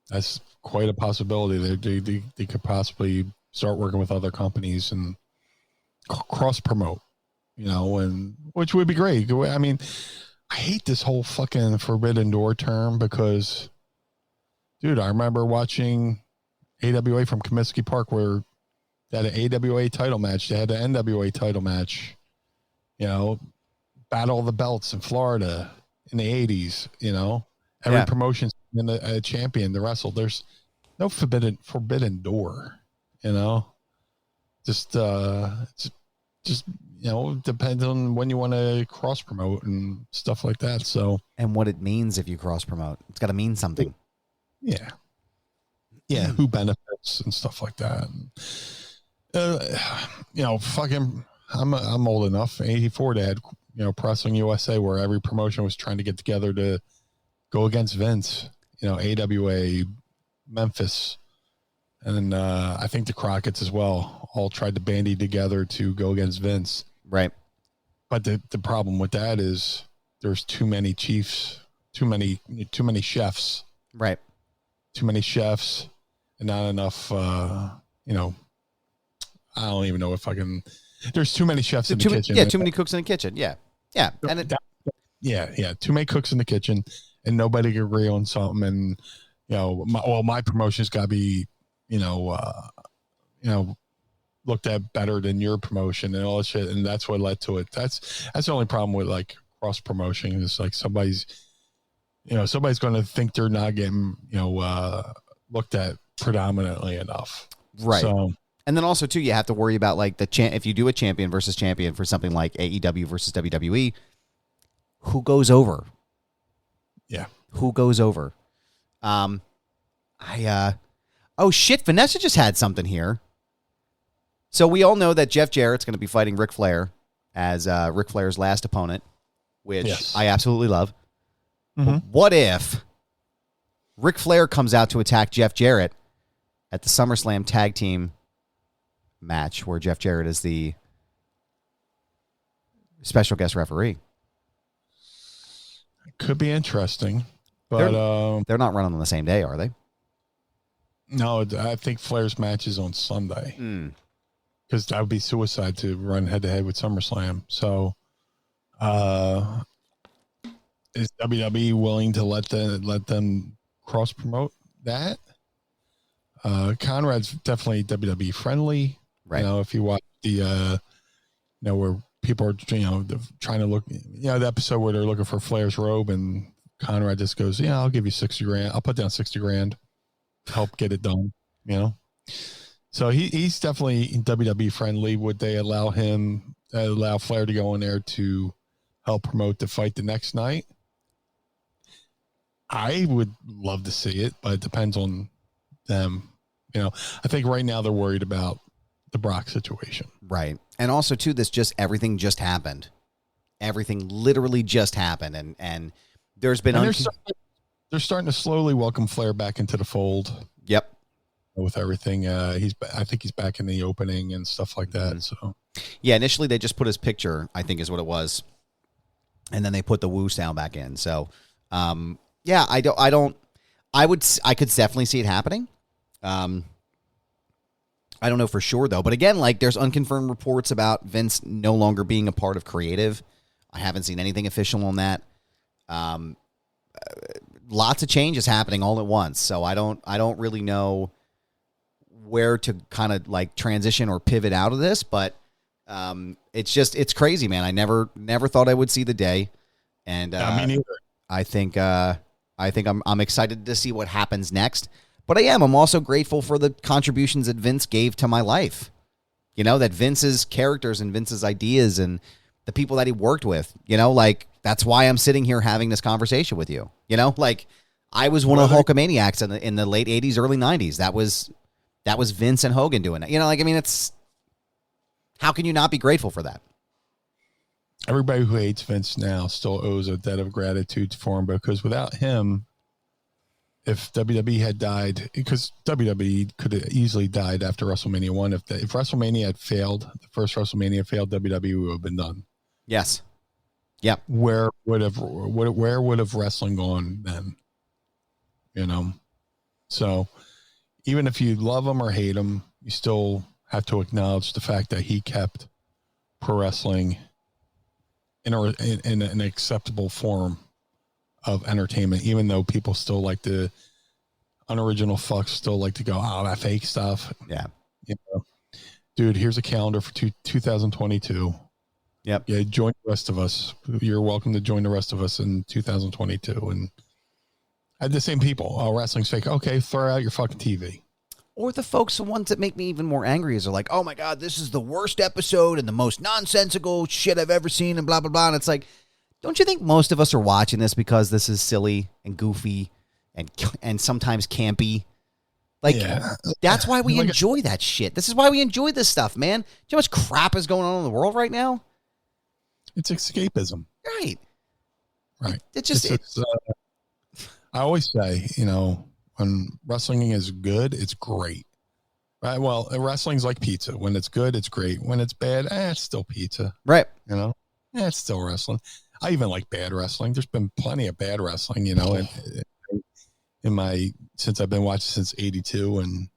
That's quite a possibility. They could possibly start working with other companies and cross promote, and which would be great. I mean, I hate this whole fucking forbidden door term because, dude, I remember watching AWA from Comiskey Park where they had an AWA title match. They had an NWA title match, Battle of the Belts in Florida in the 80s, every promotion in a champion to wrestle. There's no forbidden door, just depends on when you want to cross promote and stuff like that. So, and what it means if you cross promote, it's got to mean something. Yeah. Who benefits and stuff like that. Fucking, I'm old enough. 84 to had, Wrestling USA, where every promotion was trying to get together to go against Vince. AWA, Memphis, and I think the Crockett's as well all tried to bandy together to go against Vince. Right. But the problem with that is there's too many chiefs, too many chefs. Right. Too many chefs and not enough, I don't even know if I can. There's too many chefs in the kitchen. Yeah, too many cooks in the kitchen. Yeah. Yeah. And too many cooks in the kitchen. And nobody can agree on something, and my promotion's got to be, looked at better than your promotion and all that shit, and that's what led to it. That's the only problem with like cross promotion is like somebody's going to think they're not getting looked at predominantly enough, right? So, and then also too, you have to worry about like if you do a champion versus champion for something like AEW versus WWE, who goes over? Yeah. Who goes over? Oh shit, Vanessa just had something here. So we all know that Jeff Jarrett's going to be fighting Ric Flair as Ric Flair's last opponent, which I absolutely love. Mm-hmm. But what if Ric Flair comes out to attack Jeff Jarrett at the SummerSlam tag team match where Jeff Jarrett is the special guest referee? Could be interesting, but they're not running on the same day, are they? No, I think Flair's match is on Sunday because that would be suicide to run head to head with SummerSlam. So, is WWE willing to let them cross promote that? Conrad's definitely WWE friendly, right? If you watch the where people are, trying to look, the episode where they're looking for Flair's robe and Conrad just goes, I'll give you $60,000. I'll put down $60,000 to help get it done, So he's definitely WWE friendly. Would they allow Flair to go in there to help promote the fight the next night? I would love to see it, but it depends on them. I think right now they're worried about the Brock situation. Right. And also, too, everything just happened. Everything literally just happened. And there's been... They're starting to slowly welcome Flair back into the fold. Yep. With everything. I think he's back in the opening and stuff like that. Mm-hmm. So, yeah, initially they just put his picture, I think is what it was. And then they put the woo sound back in. So, yeah, I could definitely see it happening. I don't know for sure, though. But again, like, there's unconfirmed reports about Vince no longer being a part of creative. I haven't seen anything official on that. Lots of changes happening all at once. So I don't really know where to kind of like transition or pivot out of this. But it's crazy, man. I never thought I would see the day. And me neither. I think I'm excited to see what happens next. But I'm also grateful for the contributions that Vince gave to my life. You know, that Vince's characters and Vince's ideas and the people that he worked with, you know, like, that's why I'm sitting here having this conversation with you. You know, like, I was one of the Hulkamaniacs in the late 80s, early 90s. That was Vince and Hogan doing it. You know, like, I mean, how can you not be grateful for that? Everybody who hates Vince now still owes a debt of gratitude for him, because without him, if WWE had died, because WWE could have easily died after WrestleMania 1. If WrestleMania had failed, the first WrestleMania failed, WWE would have been done. Yes. Yeah. Where would have wrestling gone then? You know? So even if you love him or hate him, you still have to acknowledge the fact that he kept pro wrestling in an acceptable form of entertainment, even though people still like the unoriginal fucks still like to go, oh, that fake stuff. Yeah. You know, dude, here's a calendar for 2022. Yep. Yeah. Join the rest of us. You're welcome to join the rest of us in 2022. And I had the same people. Oh, wrestling's fake. Okay. Throw out your fucking TV. Or the folks, the ones that make me even more angry is they're like, oh my God, this is the worst episode and the most nonsensical shit I've ever seen and blah, blah, blah. And it's like, don't you think most of us are watching this because this is silly and goofy and sometimes campy? Like, that's why we enjoy that shit. This is why we enjoy this stuff, man. Do you know how much crap is going on in the world right now? It's escapism. Right. Right. It's I always say, you know, when wrestling is good, it's great. Right. Well, wrestling's like pizza. When it's good, it's great. When it's bad, it's still pizza. Right. You know, it's still wrestling. I even like bad wrestling. There's been plenty of bad wrestling, you know, since I've been watching since 82 and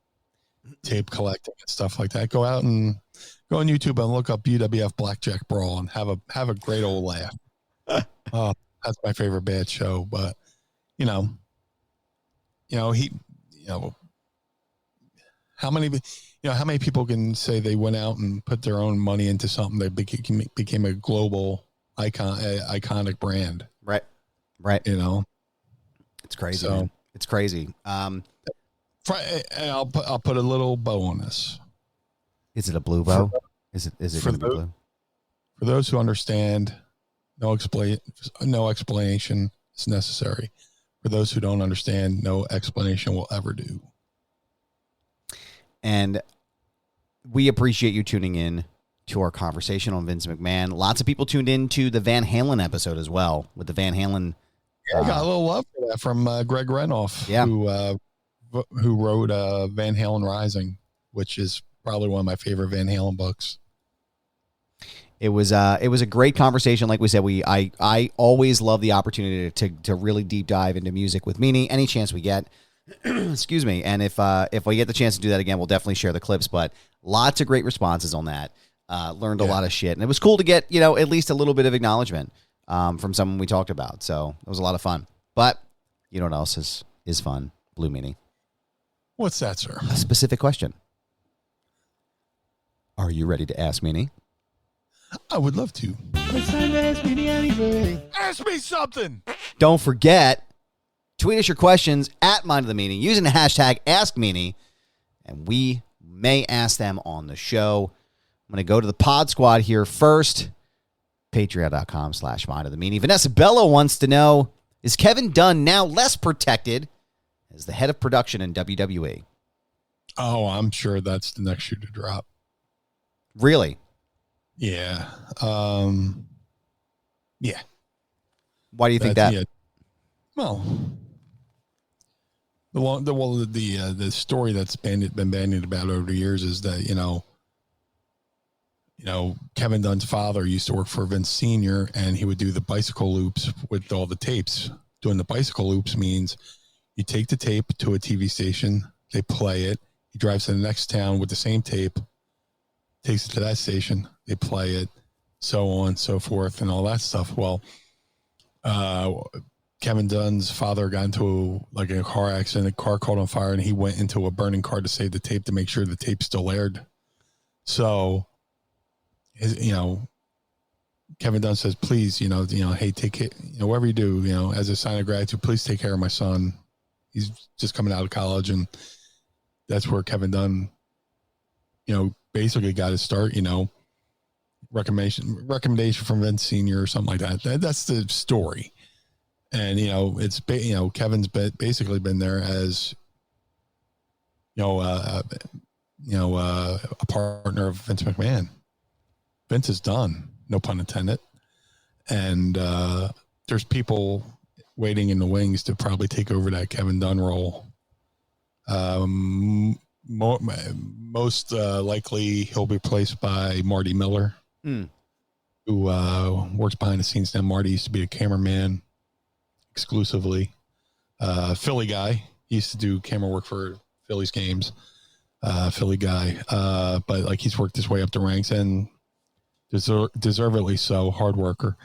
tape collecting and stuff like that. Go out and go on YouTube and look up UWF Blackjack Brawl and have a great old laugh. That's my favorite bad show. But how many people can say they went out and put their own money into something that became a global iconic brand? Right. You know, it's crazy. So, it's crazy. I'll put a little bow on this. Is it a blue bow? Is it going to be blue? For those who understand, no explanation is necessary. For those who don't understand, no explanation will ever do. And we appreciate you tuning in to our conversation on Vince McMahon. Lots of people tuned in to the Van Halen episode as well, with the Van Halen. I got a little love for that from Greg Renoff, who wrote Van Halen Rising, which is probably one of my favorite Van Halen books. It was a great conversation. Like we said, I always love the opportunity to really deep dive into music with Meanie any chance we get. Excuse me. And if we get the chance to do that again, we'll definitely share the clips. But lots of great responses on that. Learned a lot of shit, and it was cool to get at least a little bit of acknowledgement from someone we talked about. So it was a lot of fun. But you know what else is fun? Blue Meanie. What's that, sir? A specific question. Are you ready to ask Meanie? I would love to. It's time to ask Meanie anything. Ask me something. Don't forget, tweet us your questions at Mind of the Meanie using the hashtag AskMeanie, and we may ask them on the show. I'm going to go to the pod squad here first. Patreon.com/Mind of the Meanie. Vanessa Bello wants to know, is Kevin Dunn now less protected as the head of production in WWE? Oh, I'm sure that's the next shoe to drop. Really? Yeah. Yeah. Why do you think that? Yeah. Well, the story that's been bandied about over the years is that, Kevin Dunn's father used to work for Vince Sr. and he would do the bicycle loops with all the tapes. Doing the bicycle loops means you take the tape to a TV station, they play it, he drives to the next town with the same tape, takes it to that station, they play it, so on, so forth, and all that stuff. Well, Kevin Dunn's father got into like a car accident, a car caught on fire, and he went into a burning car to save the tape to make sure the tape still aired. So, Kevin Dunn says, please, hey, take it, whatever you do, as a sign of gratitude, please take care of my son. He's just coming out of college. And that's where Kevin Dunn, basically got his start, recommendation from Vince Sr. or something like that. That's the story. And, it's, Kevin's basically been there as, a partner of Vince McMahon. Vince is done, no pun intended. And there's people waiting in the wings to probably take over that Kevin Dunn role. Most likely he'll be replaced by Marty Miller, who works behind the scenes now. Marty used to be a cameraman exclusively. Philly guy. He used to do camera work for Phillies games. Philly guy. But like he's worked his way up the ranks and deservedly so, hard worker.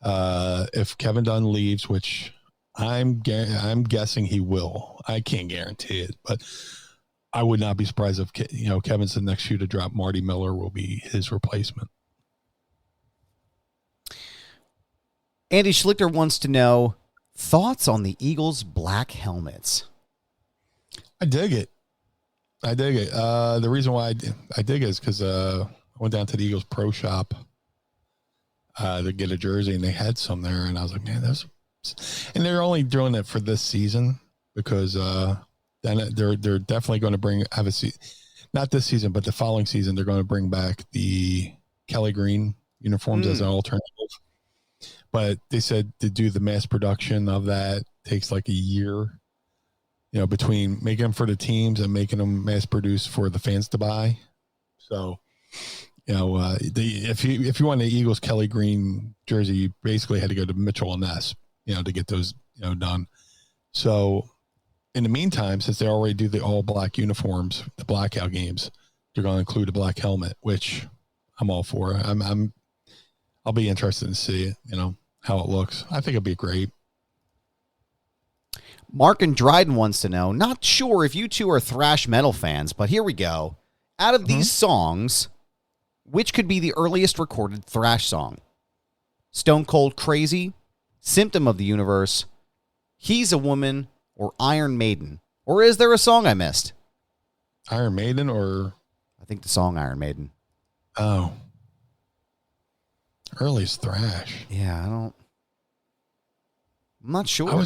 If Kevin Dunn leaves, which I'm guessing he will, I can't guarantee it, but I would not be surprised if Kevin's the next shoe to drop. Marty Miller will be his replacement. Andy Schlichter wants to know thoughts on the Eagles' black helmets. I dig it. The reason why I dig it is because I went down to the Eagles Pro Shop to get a jersey, and they had some there, and I was like, man, and they're only doing it for this season because then they're definitely going to not this season, but the following season, they're going to bring back the Kelly Green uniforms as an alternative. But they said to do the mass production of that takes like a year, between making them for the teams and making them mass produced for the fans to buy. So, if you want the Eagles Kelly Green jersey, you basically had to go to Mitchell and Ness, to get those, done. So in the meantime, since they already do the all black uniforms, the blackout games, they're going to include a black helmet, which I'm all for. I'll be interested to see it, how it looks. I think it'd be great. Mark and Dryden wants to know, not sure if you two are thrash metal fans, but here we go. Out of these songs, which could be the earliest recorded thrash song? Stone Cold Crazy, Symptom of the Universe, He's a Woman, or Iron Maiden? Or is there a song I missed? Iron Maiden or? I think the song Iron Maiden. Oh. Earliest thrash. Yeah, I'm not sure.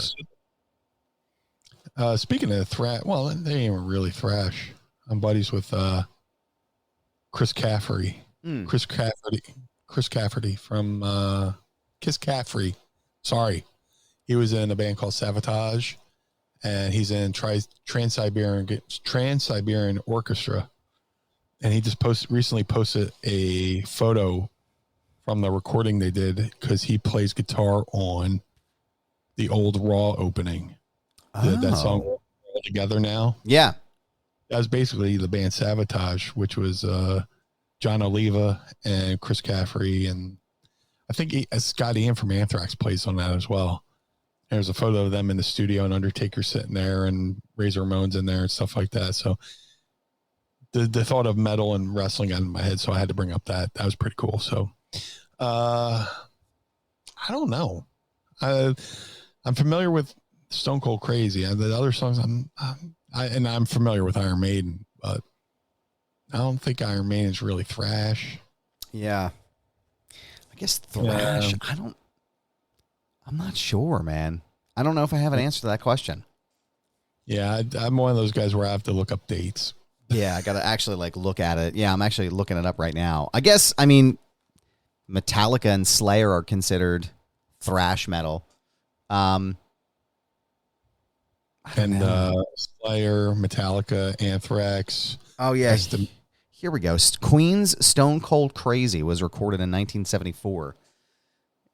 Speaking of thrash, well, they ain't really thrash. I'm buddies with Chris Cafferty. Chris Cafferty from Kiss Cafferty. Sorry. He was in a band called Sabotage, and he's in Trans-Siberian Orchestra. And he just recently posted a photo from the recording they did because he plays guitar on the old Raw opening. That song Together Now. Yeah. That was basically the band Sabotage, which was John Oliva and Chris Cafferty. And I think Scott Ian from Anthrax plays on that as well. There's a photo of them in the studio and Undertaker sitting there and Razor Ramon's in there and stuff like that. So the thought of metal and wrestling got in my head, so I had to bring up that. That was pretty cool. So I don't know. I'm familiar with Stone Cold Crazy, and the other songs I'm familiar with Iron Maiden, but I don't think Iron Maiden is really thrash. Yeah, I guess thrash. Yeah. I'm not sure, man. I don't know if I have an answer to that question. Yeah, I'm one of those guys where I have to look up dates. Yeah, I got to actually look at it. Yeah, I'm actually looking it up right now. I Metallica and Slayer are considered thrash metal. And Slayer, Metallica, Anthrax. Oh, yeah. Here we go. Queen's Stone Cold Crazy was recorded in 1974.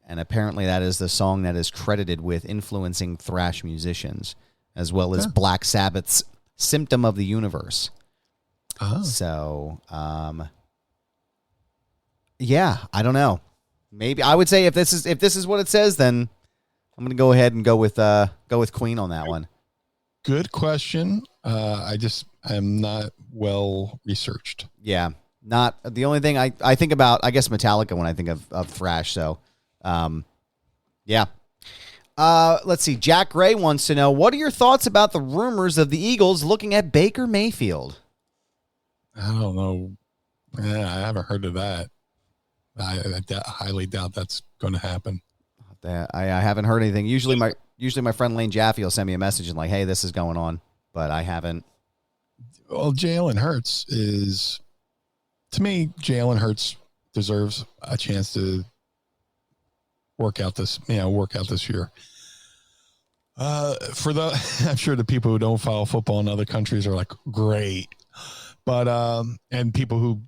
And apparently that is the song that is credited with influencing thrash musicians, as well as Black Sabbath's Symptom of the Universe. So, yeah, I don't know. Maybe I would say if this is what it says, then I'm going to go ahead and go with Queen on that one. Good question. I'm not well researched. Yeah, not the only thing I think about. I guess Metallica when I think of thrash. So, yeah. Let's see. Jack Gray wants to know, what are your thoughts about the rumors of the Eagles looking at Baker Mayfield? I don't know. Yeah, I haven't heard of that. I highly doubt that's going to happen. I haven't heard anything. Usually my friend Lane Jaffe will send me a message and like, hey, this is going on, but I haven't. Well, Jalen Hurts Jalen Hurts deserves a chance to work out this year. I'm sure the people who don't follow football in other countries are like, great. But, and people who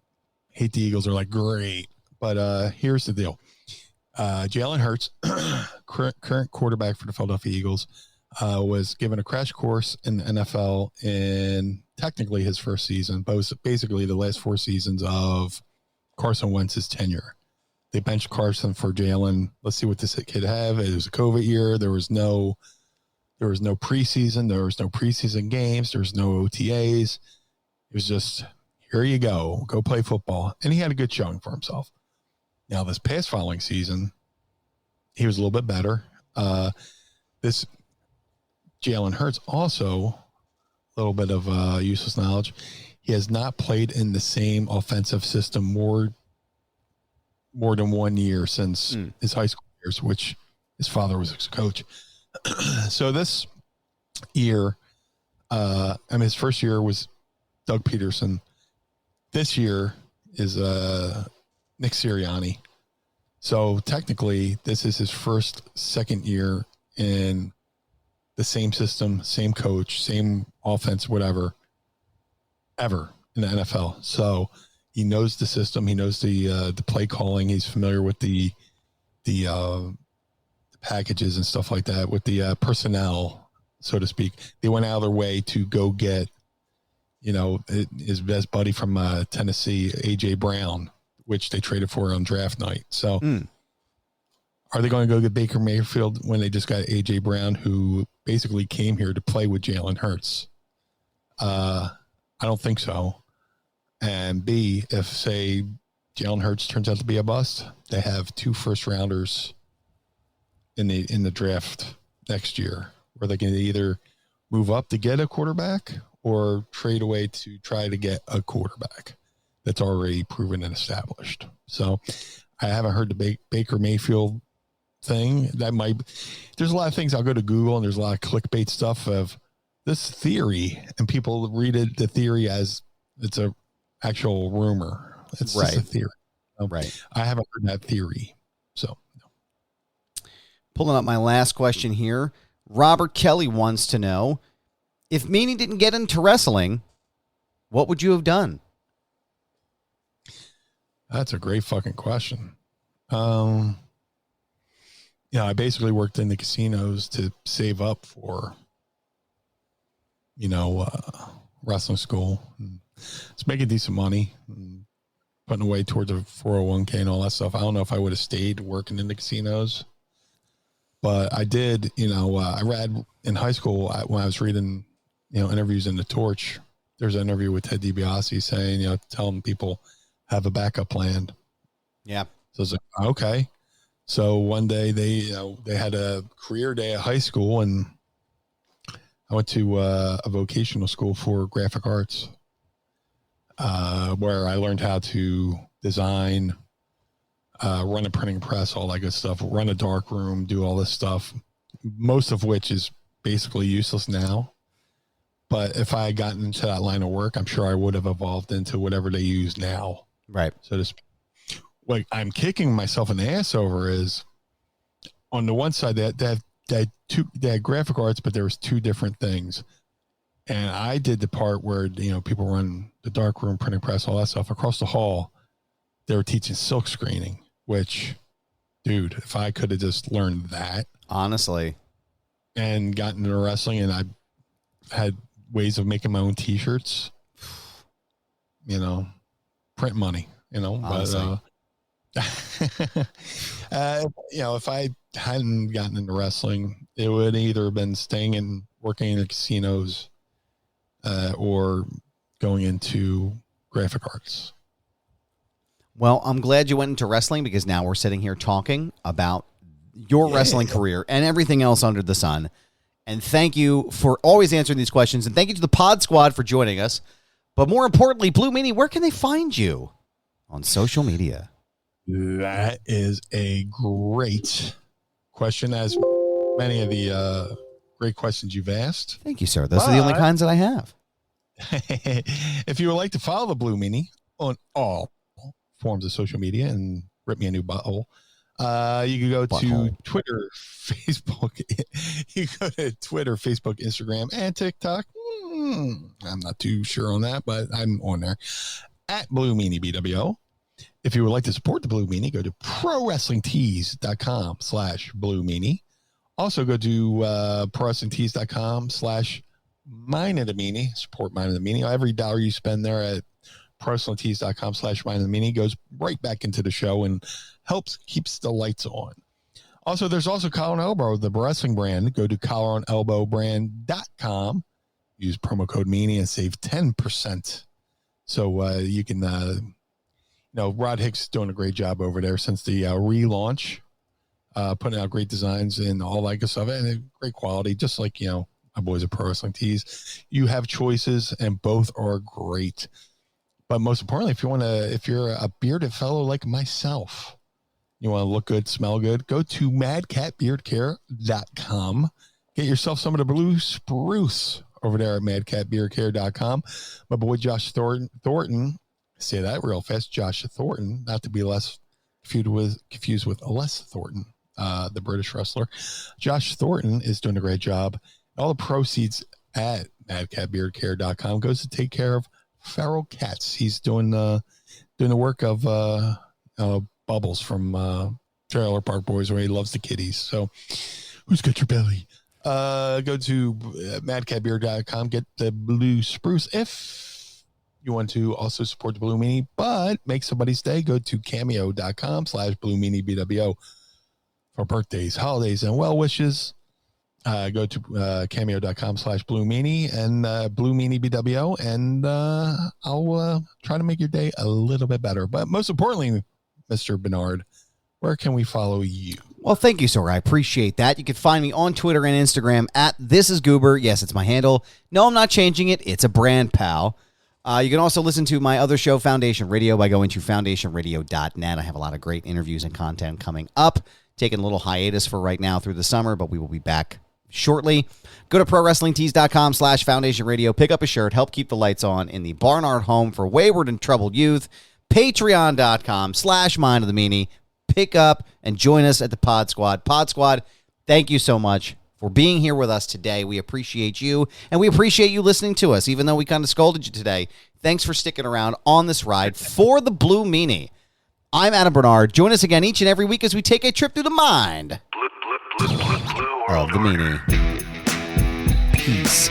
hate the Eagles are like, great. But, here's the deal. Jalen Hurts, current quarterback for the Philadelphia Eagles, was given a crash course in the NFL in technically his first season, but basically the last 4 seasons of Carson Wentz's tenure. They benched Carson for Jalen. Let's see what this kid have. It was a COVID year. There was no preseason. There was no preseason games. There was no OTAs. It was just, here you go play football. And he had a good showing for himself. Now, this past following season, he was a little bit better. This Jalen Hurts also, a little bit of useless knowledge. He has not played in the same offensive system more than 1 year since his high school years, which his father was a coach. So this year, his first year was Doug Peterson. This year is Nick Sirianni. So technically, this is his second year in the same system, same coach, same offense, whatever, ever in the NFL. So he knows the system. He knows the play calling. He's familiar with the packages and stuff like that, with the personnel, so to speak. They went out of their way to go get, his best buddy from Tennessee, A.J. Brown, which they traded for on draft night. So are they going to go get Baker Mayfield when they just got A.J. Brown, who basically came here to play with Jalen Hurts? I don't think so. And B, if, say, Jalen Hurts turns out to be a bust, they have 2 first-rounders in the draft next year, where they can either move up to get a quarterback or trade away to try to get a quarterback that's already proven and established. So I haven't heard the Baker Mayfield thing. There's a lot of things. I'll go to Google and there's a lot of clickbait stuff of this theory, and people read the theory as it's a actual rumor. It's just a theory. Right. I haven't heard that theory. So pulling up my last question here. Robert Kelly wants to know, if Meanie didn't get into wrestling, what would you have done? That's a great fucking question. I basically worked in the casinos to save up for, wrestling school. It's making decent money, putting away towards a 401k and all that stuff. I don't know if I would have stayed working in the casinos, but I did, I read in high school when I was reading, interviews in the Torch. There's an interview with Ted DiBiase saying, telling people have a backup plan. Yeah. So I was like, okay. So one day they had a career day at high school, and I went to a vocational school for graphic arts, where I learned how to design, run a printing press, all that good stuff, run a dark room, do all this stuff, most of which is basically useless now. But if I had gotten into that line of work, I'm sure I would have evolved into whatever they use now. Right. So to speak. what I'm kicking myself in the ass over is on the one side they had graphic arts, but there was two different things. And I did the part where, people run the dark room, printing press, all that stuff. Across the hall, they were teaching silk screening, which, dude, if I could have just learned that. Honestly. And gotten into wrestling, and I had ways of making my own T-shirts, print money, Honestly. But, if I hadn't gotten into wrestling, it would either have been staying and working in the casinos or going into graphic arts. Well, I'm glad you went into wrestling because now we're sitting here talking about your wrestling career and everything else under the sun. And thank you for always answering these questions. And thank you to the Pod Squad for joining us. But more importantly, Blue Meanie, where can they find you on social media? That is a great question, as many of the great questions you've asked. Thank you, sir. Those are the only kinds that I have. If you would like to follow the Blue Meanie on all forms of social media and rip me a new butthole, you can go to Twitter, Facebook. You can go to Twitter, Facebook, Instagram, and TikTok. I'm not too sure on that, but I'm on there at Blue Meanie BWO. If you would like to support the Blue Meanie, go to prowrestlingtees.com/Blue Meanie. Also go to prowrestlingtees.com/Mind of the Meanie. Support Mind of the Meanie. Every dollar you spend there at prowrestlingtees.com/Mind of the Meanie goes right back into the show and helps keeps the lights on. Also, there's also Collar and Elbow, the wrestling brand. Go to collarandelbowbrand.com. Use promo code Meanie and save 10%. So you can, Rod Hicks is doing a great job over there since the relaunch, putting out great designs and all that good stuff, and great quality, just like, my boys at Pro Wrestling Tees. You have choices, and both are great. But most importantly, if you're a bearded fellow like myself, you want to look good, smell good, go to madcatbeardcare.com. Get yourself some of the blue spruce over there at madcatbeardcare.com. My boy Josh Thornton, say that real fast, Josh Thornton, not to be confused with Les Thornton, the British wrestler. Josh Thornton is doing a great job. All the proceeds at madcatbeardcare.com goes to take care of feral cats. He's doing the work of Bubbles from Trailer Park Boys, where he loves the kitties. So who's got your belly? Go to madcatbeard.com, get the blue spruce if you want to also support the Blue Meanie, but make somebody's day. Go to cameo.com/Blue Meanie BWO for birthdays, holidays, and well wishes. Go to cameo.com/Blue Meanie and Blue Meanie BWO, and I'll try to make your day a little bit better. But most importantly, Mr. Barnard, where can we follow you? Well, thank you, sir. I appreciate that. You can find me on Twitter and Instagram at thisisgoober. Yes, it's my handle. No, I'm not changing it. It's a brand, pal. You can also listen to my other show, Foundation Radio, by going to foundationradio.net. I have a lot of great interviews and content coming up. Taking a little hiatus for right now through the summer, but we will be back shortly. Go to prowrestlingtees.com/Foundation Radio. Pick up a shirt. Help keep the lights on in the Barnard home for wayward and troubled youth. Patreon.com/Mind of the Meanie. Pick up and join us at the Pod Squad. Pod Squad, thank you so much for being here with us today. We appreciate you, and we appreciate you listening to us, even though we kind of scolded you today. Thanks for sticking around on this ride for the Blue Meanie. I'm Adam Barnard. Join us again each and every week as we take a trip through the mind of the Meanie. Peace.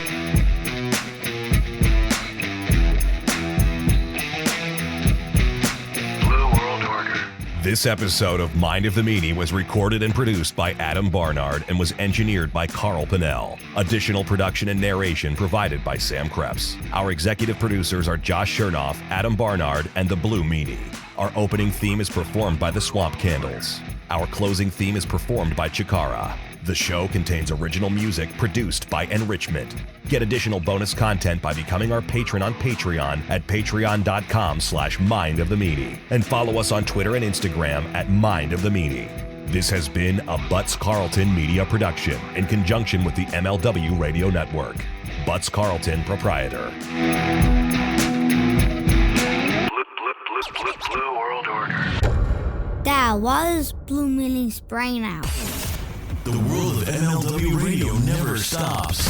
This episode of Mind of the Meanie was recorded and produced by Adam Barnard and was engineered by Carl Pinnell. Additional production and narration provided by Sam Krebs. Our executive producers are Josh Chernoff, Adam Barnard, and the Blue Meanie. Our opening theme is performed by the Swamp Candles. Our closing theme is performed by Chikara. The show contains original music produced by Enrichment. Get additional bonus content by becoming our patron on Patreon at patreon.com/Mind of the Meanie. And follow us on Twitter and Instagram at Mind of the Meanie. This has been a Butts Carlton media production in conjunction with the MLW Radio Network. Butts Carlton, proprietor. Blue World Order. Dad, why is Blue Meanie's brain out? The world of MLW radio never stops.